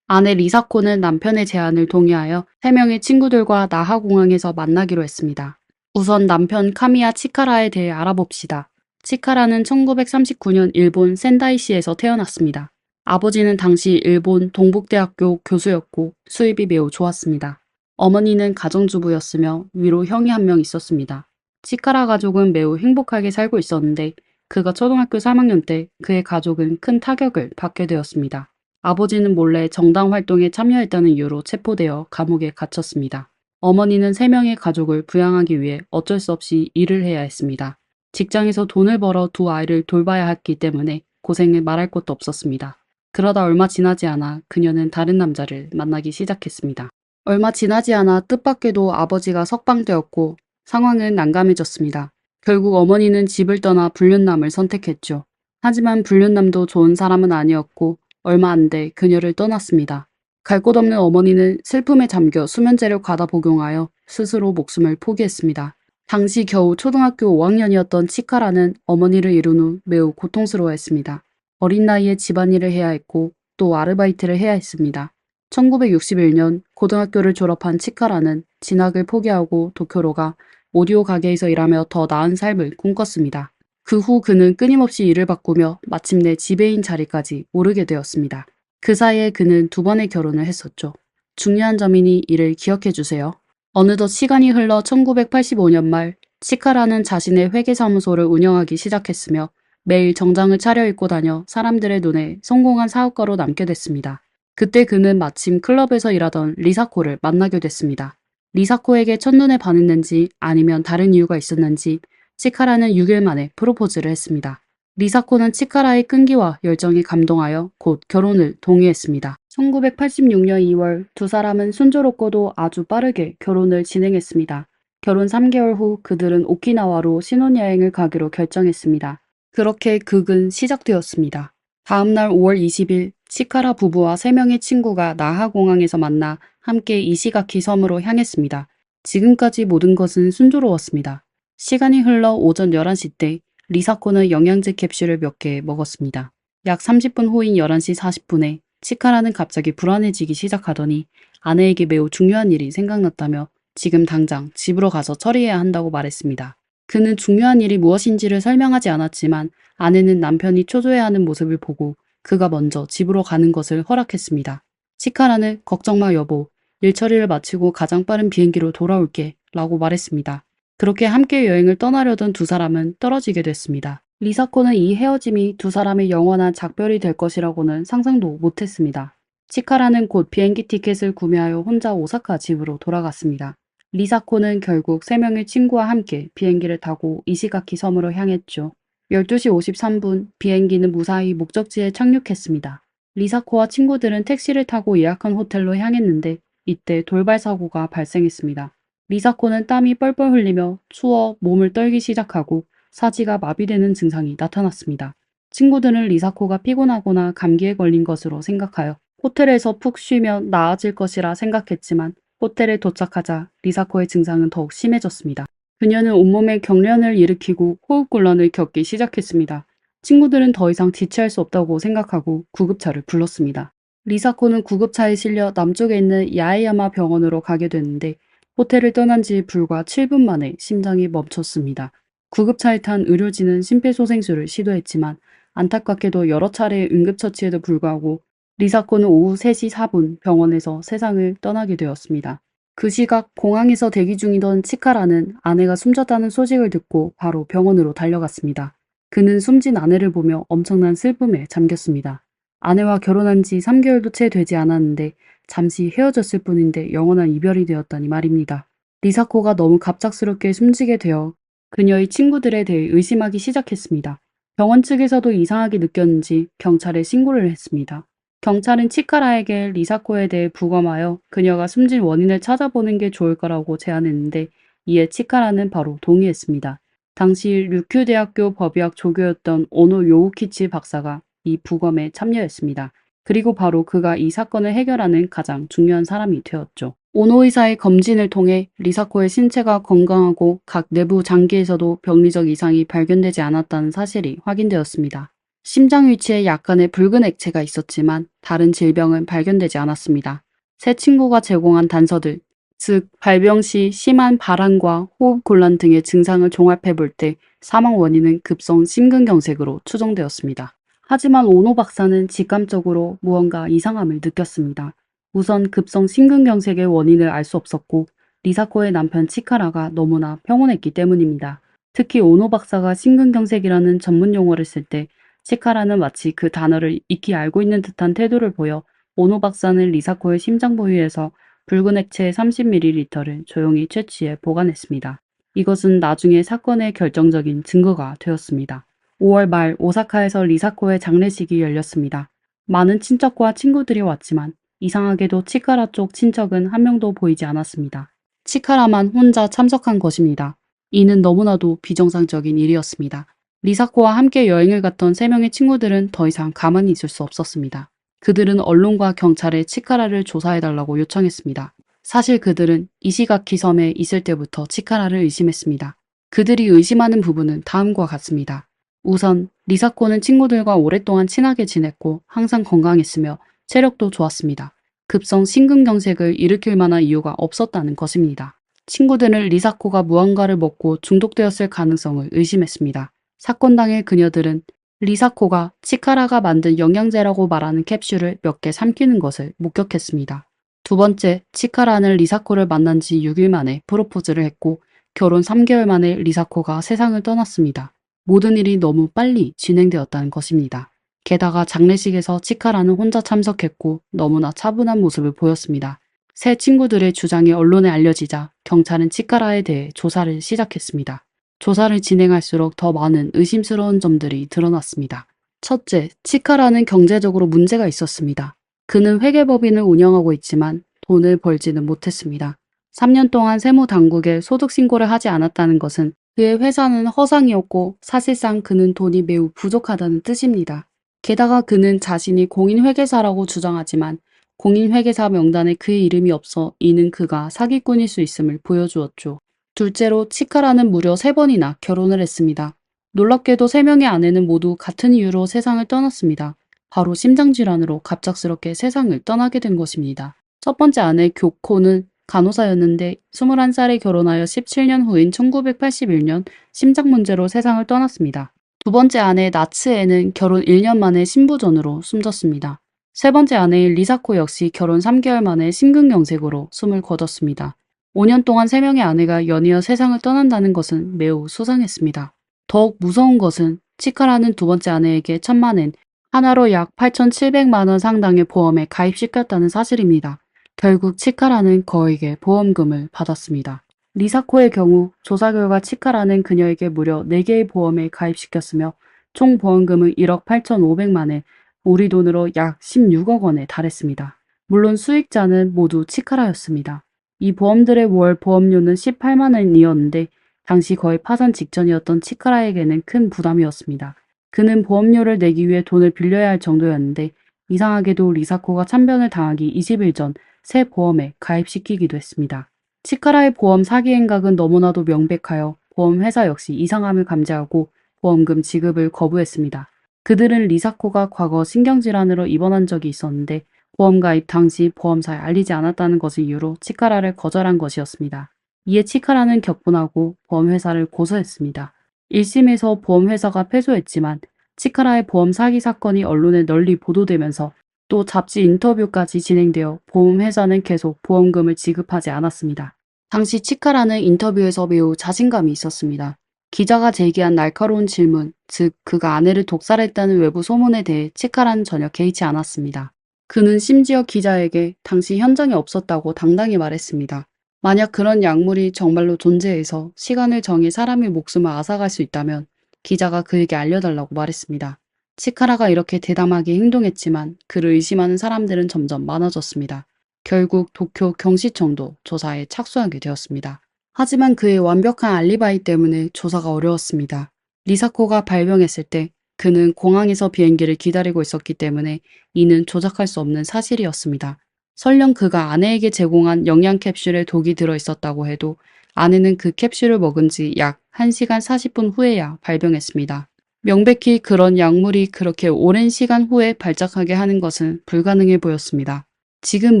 아내 리사코는 남편의 제안을 동의하여 3명의 친구들과 나하공항에서 만나기로 했습니다. 우선 남편 카미야 치카라에 대해 알아봅시다. 치카라는 1939년 일본 센다이시에서 태어났습니다. 아버지는 당시 일본 동북대학교 교수였고 수입이 매우 좋았습니다. 어머니는 가정주부였으며 위로 형이 한 명 있었습니다. 치카라 가족은 매우 행복하게 살고 있었는데 그가 초등학교 3학년 때 그의 가족은 큰 타격을 받게 되었습니다. 아버지는 몰래 정당 활동에 참여했다는 이유로 체포되어 감옥에 갇혔습니다. 어머니는 3명의 가족을 부양하기 위해 어쩔 수 없이 일을 해야 했습니다. 직장에서 돈을 벌어 두 아이를 돌봐야 했기 때문에 고생을 말할 것도 없었습니다. 그러다 얼마 지나지 않아 그녀는 다른 남자를 만나기 시작했습니다. 얼마 지나지 않아 뜻밖에도 아버지가 석방되었고 상황은 난감해졌습니다. 결국 어머니는 집을 떠나 불륜남을 선택했죠. 하지만 불륜남도 좋은 사람은 아니었고 얼마 안 돼 그녀를 떠났습니다. 갈 곳 없는 어머니는 슬픔에 잠겨 수면제를 과다 복용하여 스스로 목숨을 포기했습니다. 당시 겨우 초등학교 5학년이었던 치카라는 어머니를 잃은 후 매우 고통스러워했습니다. 어린 나이에 집안일을 해야 했고 또 아르바이트를 해야 했습니다. 1961년 고등학교를 졸업한 치카라는 진학을 포기하고 도쿄로 가 오디오 가게에서 일하며 더 나은 삶을 꿈꿨습니다. 그 후 그는 끊임없이 일을 바꾸며 마침내 지배인 자리까지 오르게 되었습니다. 그 사이에 그는 2번의 결혼을 했었죠. 중요한 점이니 이를 기억해 주세요. 어느덧 시간이 흘러 1985년 말 치카라는 자신의 회계사무소를 운영하기 시작했으며 매일 정장을 차려입고 다녀 사람들의 눈에 성공한 사업가로 남게 됐습니다. 그때 그는 마침 클럽에서 일하던 리사코를 만나게 됐습니다. 리사코에게 첫눈에 반했는지 아니면 다른 이유가 있었는지 치카라는 6일 만에 프로포즈를 했습니다. 리사코는 치카라의 끈기와 열정에 감동하여 곧 결혼을 동의했습니다. 1986년 2월 두 사람은 순조롭고도 아주 빠르게 결혼을 진행했습니다. 결혼 3개월 후 그들은 오키나와로 신혼여행을 가기로 결정했습니다. 그렇게 극은 시작되었습니다. 다음날 5월 20일 치카라 부부와 3명의 친구가 나하공항에서 만나 함께 이시가키 섬으로 향했습니다. 지금까지 모든 것은 순조로웠습니다. 시간이 흘러 오전 11시 때 리사코는 영양제 캡슐을 몇 개 먹었습니다. 약 30분 후인 11시 40분에 치카라는 갑자기 불안해지기 시작하더니 아내에게 매우 중요한 일이 생각났다며 지금 당장 집으로 가서 처리해야 한다고 말했습니다. 그는 중요한 일이 무엇인지를 설명하지 않았지만 아내는 남편이 초조해하는 모습을 보고 그가 먼저 집으로 가는 것을 허락했습니다. 치카라는 걱정 마 여보, 일 처리를 마치고 가장 빠른 비행기로 돌아올게 라고 말했습니다. 그렇게 함께 여행을 떠나려던 두 사람은 떨어지게 됐습니다. 리사코는 이 헤어짐이 두 사람의 영원한 작별이 될 것이라고는 상상도 못했습니다. 치카라는 곧 비행기 티켓을 구매하여 혼자 오사카 집으로 돌아갔습니다. 리사코는 결국 3명의 친구와 함께 비행기를 타고 이시가키 섬으로 향했죠. 12시 53분 비행기는 무사히 목적지에 착륙했습니다. 리사코와 친구들은 택시를 타고 예약한 호텔로 향했는데 이때 돌발 사고가 발생했습니다. 리사코는 땀이 뻘뻘 흘리며 추워 몸을 떨기 시작하고 사지가 마비되는 증상이 나타났습니다. 친구들은 리사코가 피곤하거나 감기에 걸린 것으로 생각하여 호텔에서 푹 쉬면 나아질 것이라 생각했지만 호텔에 도착하자 리사코의 증상은 더욱 심해졌습니다. 그녀는 온몸에 경련을 일으키고 호흡곤란을 겪기 시작했습니다. 친구들은 더 이상 지체할 수 없다고 생각하고 구급차를 불렀습니다. 리사코는 구급차에 실려 남쪽에 있는 야에야마 병원으로 가게 됐는데 호텔을 떠난 지 불과 7분 만에 심장이 멈췄습니다. 구급차에 탄 의료진은 심폐소생술을 시도했지만 안타깝게도 여러 차례 응급처치에도 불구하고 리사코는 오후 3시 4분 병원에서 세상을 떠나게 되었습니다. 그 시각 공항에서 대기 중이던 치카라는 아내가 숨졌다는 소식을 듣고 바로 병원으로 달려갔습니다. 그는 숨진 아내를 보며 엄청난 슬픔에 잠겼습니다. 아내와 결혼한 지 3개월도 채 되지 않았는데 잠시 헤어졌을 뿐인데 영원한 이별이 되었다니 말입니다. 리사코가 너무 갑작스럽게 숨지게 되어 그녀의 친구들에 대해 의심하기 시작했습니다. 병원 측에서도 이상하게 느꼈는지 경찰에 신고를 했습니다. 경찰은 치카라에게 리사코에 대해 부검하여 그녀가 숨진 원인을 찾아보는 게 좋을 거라고 제안했는데 이에 치카라는 바로 동의했습니다. 당시 류큐대학교 법의학 조교였던 오노 요우키치 박사가 이 부검에 참여했습니다. 그리고 바로 그가 이 사건을 해결하는 가장 중요한 사람이 되었죠. 오노 의사의 검진을 통해 리사코의 신체가 건강하고 각 내부 장기에서도 병리적 이상이 발견되지 않았다는 사실이 확인되었습니다. 심장 위치에 약간의 붉은 액체가 있었지만 다른 질병은 발견되지 않았습니다. 세 친구가 제공한 단서들, 즉 발병 시 심한 발한과 호흡곤란 등의 증상을 종합해 볼 때 사망 원인은 급성 심근경색으로 추정되었습니다. 하지만 오노 박사는 직감적으로 무언가 이상함을 느꼈습니다. 우선 급성 심근경색의 원인을 알 수 없었고 리사코의 남편 치카라가 너무나 평온했기 때문입니다. 특히 오노 박사가 심근경색이라는 전문 용어를 쓸 때 치카라는 마치 그 단어를 익히 알고 있는 듯한 태도를 보여 오노 박사는 리사코의 심장 부위에서 붉은 액체 30ml를 조용히 채취해 보관했습니다. 이것은 나중에 사건의 결정적인 증거가 되었습니다. 5월 말 오사카에서 리사코의 장례식이 열렸습니다. 많은 친척과 친구들이 왔지만 이상하게도 치카라 쪽 친척은 한 명도 보이지 않았습니다. 치카라만 혼자 참석한 것입니다. 이는 너무나도 비정상적인 일이었습니다. 리사코와 함께 여행을 갔던 3명의 친구들은 더 이상 가만히 있을 수 없었습니다. 그들은 언론과 경찰에 치카라를 조사해달라고 요청했습니다. 사실 그들은 이시가키 섬에 있을 때부터 치카라를 의심했습니다. 그들이 의심하는 부분은 다음과 같습니다. 우선 리사코는 친구들과 오랫동안 친하게 지냈고 항상 건강했으며 체력도 좋았습니다. 급성 심근경색을 일으킬 만한 이유가 없었다는 것입니다. 친구들은 리사코가 무언가를 먹고 중독되었을 가능성을 의심했습니다. 사건 당일 그녀들은 리사코가 치카라가 만든 영양제라고 말하는 캡슐을 몇 개 삼키는 것을 목격했습니다. 두 번째, 치카라는 리사코를 만난 지 6일 만에 프로포즈를 했고 결혼 3개월 만에 리사코가 세상을 떠났습니다. 모든 일이 너무 빨리 진행되었다는 것입니다. 게다가 장례식에서 치카라는 혼자 참석했고 너무나 차분한 모습을 보였습니다. 새 친구들의 주장이 언론에 알려지자 경찰은 치카라에 대해 조사를 시작했습니다. 조사를 진행할수록 더 많은 의심스러운 점들이 드러났습니다. 첫째, 치카라는 경제적으로 문제가 있었습니다. 그는 회계법인을 운영하고 있지만 돈을 벌지는 못했습니다. 3년 동안 세무당국에 소득신고를 하지 않았다는 것은 그의 회사는 허상이었고 사실상 그는 돈이 매우 부족하다는 뜻입니다. 게다가 그는 자신이 공인회계사라고 주장하지만 공인회계사 명단에 그의 이름이 없어 이는 그가 사기꾼일 수 있음을 보여주었죠. 둘째로 치카라는 무려 3번이나 결혼을 했습니다. 놀랍게도 3명의 아내는 모두 같은 이유로 세상을 떠났습니다. 바로 심장질환으로 갑작스럽게 세상을 떠나게 된 것입니다. 첫 번째 아내 교코는 간호사였는데 21살에 결혼하여 17년 후인 1981년 심장 문제로 세상을 떠났습니다. 두 번째 아내 나츠에는 결혼 1년 만에 신부전으로 숨졌습니다. 세 번째 아내인 리사코 역시 결혼 3개월 만에 심근경색으로 숨을 거뒀습니다. 5년 동안 3명의 아내가 연이어 세상을 떠난다는 것은 매우 수상했습니다. 더욱 무서운 것은 치카라는 두 번째 아내에게 1,000만엔, 하나로 약 8,700만 원 상당의 보험에 가입시켰다는 사실입니다. 결국 치카라는 거액의 보험금을 받았습니다. 리사코의 경우 조사 결과 치카라는 그녀에게 무려 4개의 보험에 가입시켰으며 총 보험금은 1억 8,500만엔, 우리 돈으로 약 16억 원에 달했습니다. 물론 수익자는 모두 치카라였습니다. 이 보험들의 월 보험료는 18만 원이었는데 당시 거의 파산 직전이었던 치카라에게는 큰 부담이었습니다. 그는 보험료를 내기 위해 돈을 빌려야 할 정도였는데 이상하게도 리사코가 참변을 당하기 20일 전 새 보험에 가입시키기도 했습니다. 치카라의 보험 사기 행각은 너무나도 명백하여 보험회사 역시 이상함을 감지하고 보험금 지급을 거부했습니다. 그들은 리사코가 과거 신경질환으로 입원한 적이 있었는데 보험 가입 당시 보험사에 알리지 않았다는 것을 이유로 치카라를 거절한 것이었습니다. 이에 치카라는 격분하고 보험회사를 고소했습니다. 1심에서 보험회사가 패소했지만 치카라의 보험 사기 사건이 언론에 널리 보도되면서 또 잡지 인터뷰까지 진행되어 보험회사는 계속 보험금을 지급하지 않았습니다. 당시 치카라는 인터뷰에서 매우 자신감이 있었습니다. 기자가 제기한 날카로운 질문, 즉 그가 아내를 독살했다는 외부 소문에 대해 치카라는 전혀 개의치 않았습니다. 그는 심지어 기자에게 당시 현장에 없었다고 당당히 말했습니다. 만약 그런 약물이 정말로 존재해서 시간을 정해 사람의 목숨을 앗아갈 수 있다면 기자가 그에게 알려달라고 말했습니다. 치카라가 이렇게 대담하게 행동했지만 그를 의심하는 사람들은 점점 많아졌습니다. 결국 도쿄 경시청도 조사에 착수하게 되었습니다. 하지만 그의 완벽한 알리바이 때문에 조사가 어려웠습니다. 리사코가 발병했을 때 그는 공항에서 비행기를 기다리고 있었기 때문에 이는 조작할 수 없는 사실이었습니다. 설령 그가 아내에게 제공한 영양 캡슐에 독이 들어있었다고 해도 아내는 그 캡슐을 먹은 지 약 1시간 40분 후에야 발병했습니다. 명백히 그런 약물이 그렇게 오랜 시간 후에 발작하게 하는 것은 불가능해 보였습니다. 지금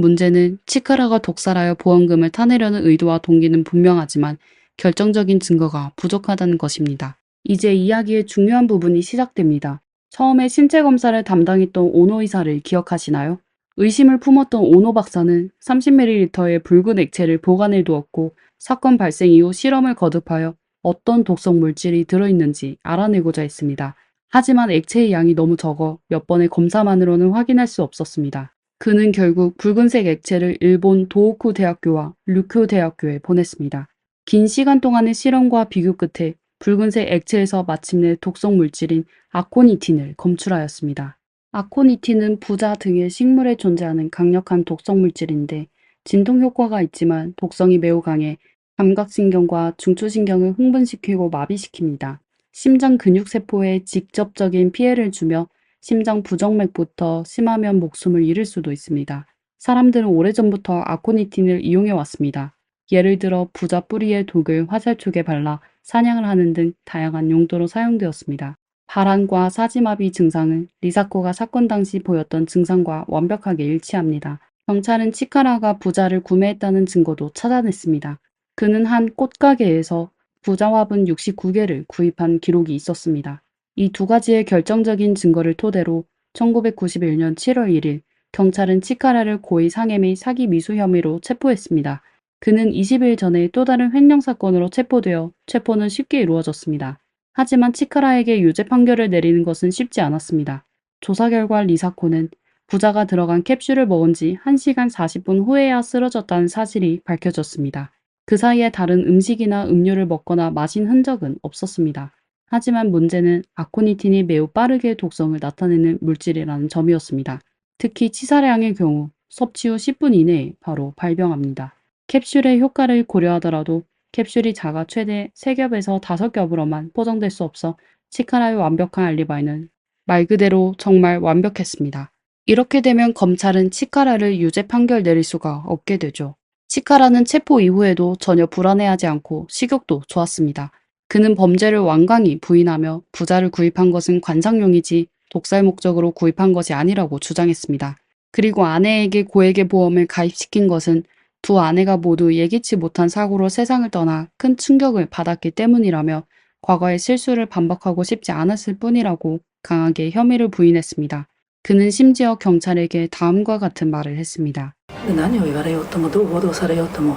문제는 치카라가 독살하여 보험금을 타내려는 의도와 동기는 분명하지만 결정적인 증거가 부족하다는 것입니다. 이제 이야기의 중요한 부분이 시작됩니다. 처음에 신체 검사를 담당했던 오노 의사를 기억하시나요? 의심을 품었던 오노 박사는 30ml의 붉은 액체를 보관해 두었고 사건 발생 이후 실험을 거듭하여 어떤 독성 물질이 들어있는지 알아내고자 했습니다. 하지만 액체의 양이 너무 적어 몇 번의 검사만으로는 확인할 수 없었습니다. 그는 결국 붉은색 액체를 일본 도호쿠 대학교와 류쿄 대학교에 보냈습니다. 긴 시간 동안의 실험과 비교 끝에 붉은색 액체에서 마침내 독성 물질인 아코니틴을 검출하였습니다. 아코니틴은 부자 등의 식물에 존재하는 강력한 독성 물질인데 진동 효과가 있지만 독성이 매우 강해 감각신경과 중추신경을 흥분시키고 마비시킵니다. 심장 근육세포에 직접적인 피해를 주며 심장 부정맥부터 심하면 목숨을 잃을 수도 있습니다. 사람들은 오래전부터 아코니틴을 이용해 왔습니다. 예를 들어 부자 뿌리에 독을 화살촉에 발라 사냥을 하는 등 다양한 용도로 사용되었습니다. 발한과 사지마비 증상은 리사코가 사건 당시 보였던 증상과 완벽하게 일치합니다. 경찰은 치카라가 부자를 구매했다는 증거도 찾아냈습니다. 그는 한 꽃가게에서 부자 화분 69개를 구입한 기록이 있었습니다. 이 두 가지의 결정적인 증거를 토대로 1991년 7월 1일 경찰은 치카라를 고의 상해 및 사기 미수 혐의로 체포했습니다. 그는 20일 전에 또 다른 횡령 사건으로 체포되어 체포는 쉽게 이루어졌습니다. 하지만 치카라에게 유죄 판결을 내리는 것은 쉽지 않았습니다. 조사 결과 리사코는 부자가 들어간 캡슐을 먹은 지 1시간 40분 후에야 쓰러졌다는 사실이 밝혀졌습니다. 그 사이에 다른 음식이나 음료를 먹거나 마신 흔적은 없었습니다. 하지만 문제는 아코니틴이 매우 빠르게 독성을 나타내는 물질이라는 점이었습니다. 특히 치사량의 경우 섭취 후 10분 이내에 바로 발병합니다. 캡슐의 효과를 고려하더라도 캡슐이 작아 최대 3겹에서 5겹으로만 포장될 수 없어 치카라의 완벽한 알리바이는 말 그대로 정말 완벽했습니다. 이렇게 되면 검찰은 치카라를 유죄 판결 내릴 수가 없게 되죠. 치카라는 체포 이후에도 전혀 불안해하지 않고 식욕도 좋았습니다. 그는 범죄를 완강히 부인하며 부자를 구입한 것은 관상용이지 독살 목적으로 구입한 것이 아니라고 주장했습니다. 그리고 아내에게 고액의 보험을 가입시킨 것은 두 아내가 모두 예기치 못한 사고로 세상을 떠나 큰 충격을 받았기 때문이라며 과거의 실수를 반복하고 싶지 않았을 뿐이라고 강하게 혐의를 부인했습니다. 그는 심지어 경찰에게 다음과 같은 말을 했습니다. で何を言われようともどう報道されようとも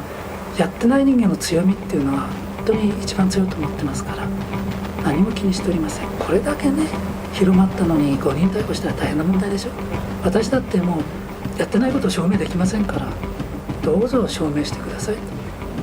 やってない人間の強みっていうのは本当に一番強いと思ってますから何も気にしておりません。これだけね広まったのに5人逮捕したら大変な問題でしょ。私だってもうやってないことを証明できませんからどうぞ証明してください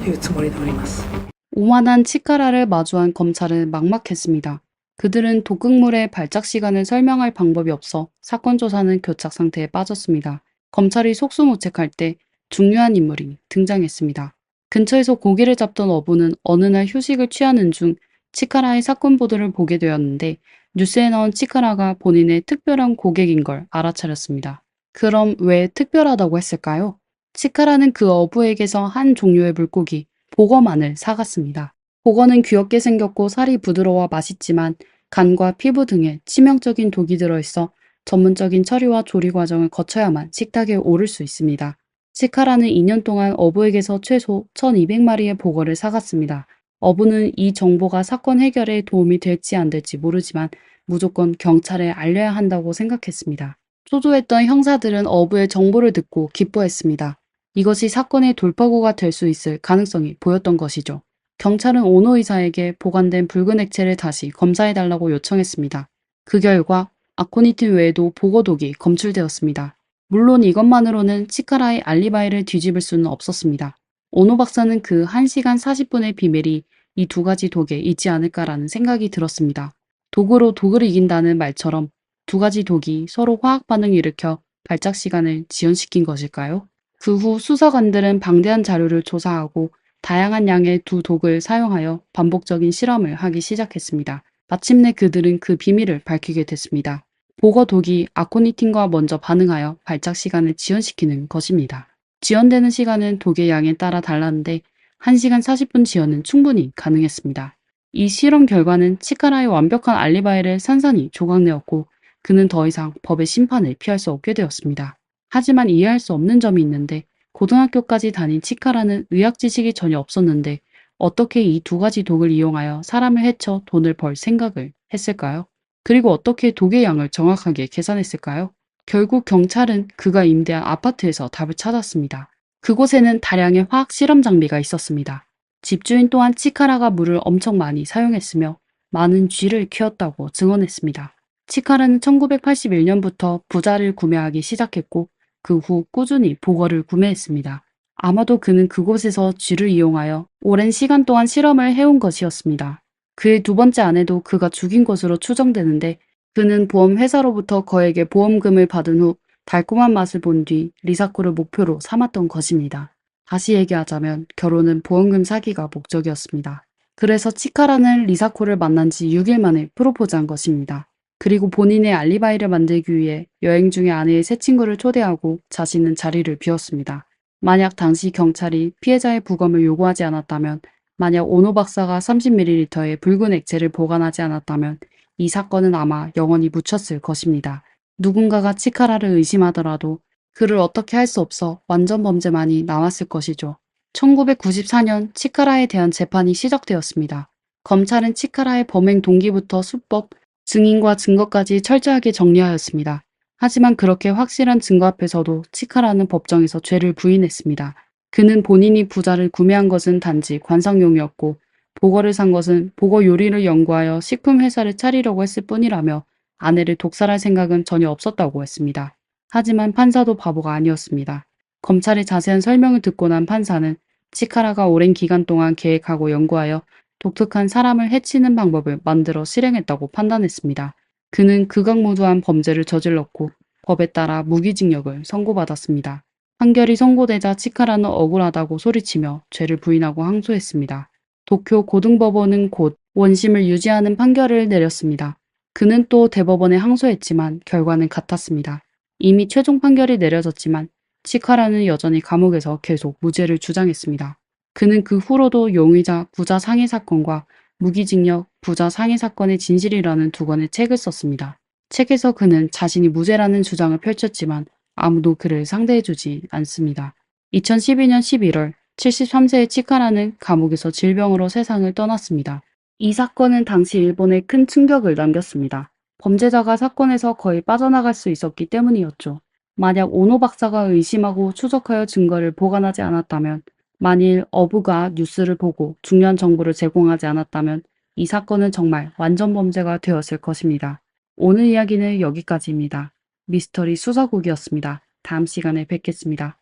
というつもりでおります。 오만한 치카라를 마주한 검찰은 막막했습니다. 그들은 독극물의 발작 시간을 설명할 방법이 없어 사건 조사는 교착 상태에 빠졌습니다. 검찰이 속수무책할 때 중요한 인물이 등장했습니다. 근처에서 고기를 잡던 어부는 어느 날 휴식을 취하는 중 치카라의 사건 보도를 보게 되었는데 뉴스에 나온 치카라가 본인의 특별한 고객인 걸 알아차렸습니다. 그럼 왜 특별하다고 했을까요? 치카라는 그 어부에게서 한 종류의 물고기, 보거만을 사갔습니다. 보거는 귀엽게 생겼고 살이 부드러워 맛있지만 간과 피부 등에 치명적인 독이 들어있어 전문적인 처리와 조리 과정을 거쳐야만 식탁에 오를 수 있습니다. 치카라는 2년 동안 어부에게서 최소 1200마리의 보거를 사갔습니다. 어부는 이 정보가 사건 해결에 도움이 될지 안 될지 모르지만 무조건 경찰에 알려야 한다고 생각했습니다. 초조했던 형사들은 어부의 정보를 듣고 기뻐했습니다. 이것이 사건의 돌파구가 될 수 있을 가능성이 보였던 것이죠. 경찰은 오노 의사에게 보관된 붉은 액체를 다시 검사해달라고 요청했습니다. 그 결과 아코니틴 외에도 보거독이 검출되었습니다. 물론 이것만으로는 치카라의 알리바이를 뒤집을 수는 없었습니다. 오노 박사는 그 1시간 40분의 비밀이 이 두 가지 독에 있지 않을까라는 생각이 들었습니다. 독으로 독을 이긴다는 말처럼 두 가지 독이 서로 화학 반응을 일으켜 발작 시간을 지연시킨 것일까요? 그 후 수사관들은 방대한 자료를 조사하고 다양한 양의 두 독을 사용하여 반복적인 실험을 하기 시작했습니다. 마침내 그들은 그 비밀을 밝히게 됐습니다. 보거 독이 아코니틴과 먼저 반응하여 발작 시간을 지연시키는 것입니다. 지연되는 시간은 독의 양에 따라 달랐는데 1시간 40분 지연은 충분히 가능했습니다. 이 실험 결과는 치카라의 완벽한 알리바이를 산산이 조각내었고 그는 더 이상 법의 심판을 피할 수 없게 되었습니다. 하지만 이해할 수 없는 점이 있는데 고등학교까지 다닌 치카라는 의학 지식이 전혀 없었는데 어떻게 이 두 가지 독을 이용하여 사람을 해쳐 돈을 벌 생각을 했을까요? 그리고 어떻게 독의 양을 정확하게 계산했을까요? 결국 경찰은 그가 임대한 아파트에서 답을 찾았습니다. 그곳에는 다량의 화학 실험 장비가 있었습니다. 집주인 또한 치카라가 물을 엄청 많이 사용했으며 많은 쥐를 키웠다고 증언했습니다. 치카라는 1981년부터 부자를 구매하기 시작했고 그 후 꾸준히 보거를 구매했습니다. 아마도 그는 그곳에서 쥐를 이용하여 오랜 시간 동안 실험을 해온 것이었습니다. 그의 두 번째 아내도 그가 죽인 것으로 추정되는데 그는 보험회사로부터 거액의 보험금을 받은 후 달콤한 맛을 본 뒤 리사코를 목표로 삼았던 것입니다. 다시 얘기하자면 결혼은 보험금 사기가 목적이었습니다. 그래서 치카라는 리사코를 만난 지 6일 만에 프로포즈한 것입니다. 그리고 본인의 알리바이를 만들기 위해 여행 중에 아내의 새 친구를 초대하고 자신은 자리를 비웠습니다. 만약 당시 경찰이 피해자의 부검을 요구하지 않았다면, 만약 오노 박사가 30ml의 붉은 액체를 보관하지 않았다면 이 사건은 아마 영원히 묻혔을 것입니다. 누군가가 치카라를 의심하더라도 그를 어떻게 할 수 없어 완전 범죄만이 남았을 것이죠. 1994년 치카라에 대한 재판이 시작되었습니다. 검찰은 치카라의 범행 동기부터 수법, 증인과 증거까지 철저하게 정리하였습니다. 하지만 그렇게 확실한 증거 앞에서도 치카라는 법정에서 죄를 부인했습니다. 그는 본인이 부자를 구매한 것은 단지 관상용이었고 보거를 산 것은 보거 요리를 연구하여 식품 회사를 차리려고 했을 뿐이라며 아내를 독살할 생각은 전혀 없었다고 했습니다. 하지만 판사도 바보가 아니었습니다. 검찰의 자세한 설명을 듣고 난 판사는 치카라가 오랜 기간 동안 계획하고 연구하여 독특한 사람을 해치는 방법을 만들어 실행했다고 판단했습니다. 그는 극악무도한 범죄를 저질렀고 법에 따라 무기징역을 선고받았습니다. 판결이 선고되자 치카라는 억울하다고 소리치며 죄를 부인하고 항소했습니다. 도쿄 고등법원은 곧 원심을 유지하는 판결을 내렸습니다. 그는 또 대법원에 항소했지만 결과는 같았습니다. 이미 최종 판결이 내려졌지만 치카라는 여전히 감옥에서 계속 무죄를 주장했습니다. 그는 그 후로도 용의자 부자 상해 사건과 무기징역 부자 상해 사건의 진실이라는 두 권의 책을 썼습니다. 책에서 그는 자신이 무죄라는 주장을 펼쳤지만 아무도 그를 상대해주지 않습니다. 2012년 11월 73세의 치카라는 감옥에서 질병으로 세상을 떠났습니다. 이 사건은 당시 일본에 큰 충격을 남겼습니다. 범죄자가 사건에서 거의 빠져나갈 수 있었기 때문이었죠. 만약 오노 박사가 의심하고 추적하여 증거를 보관하지 않았다면, 만일 어부가 뉴스를 보고 중요한 정보를 제공하지 않았다면 이 사건은 정말 완전 범죄가 되었을 것입니다. 오늘 이야기는 여기까지입니다. 미스터리 수사국이었습니다. 다음 시간에 뵙겠습니다.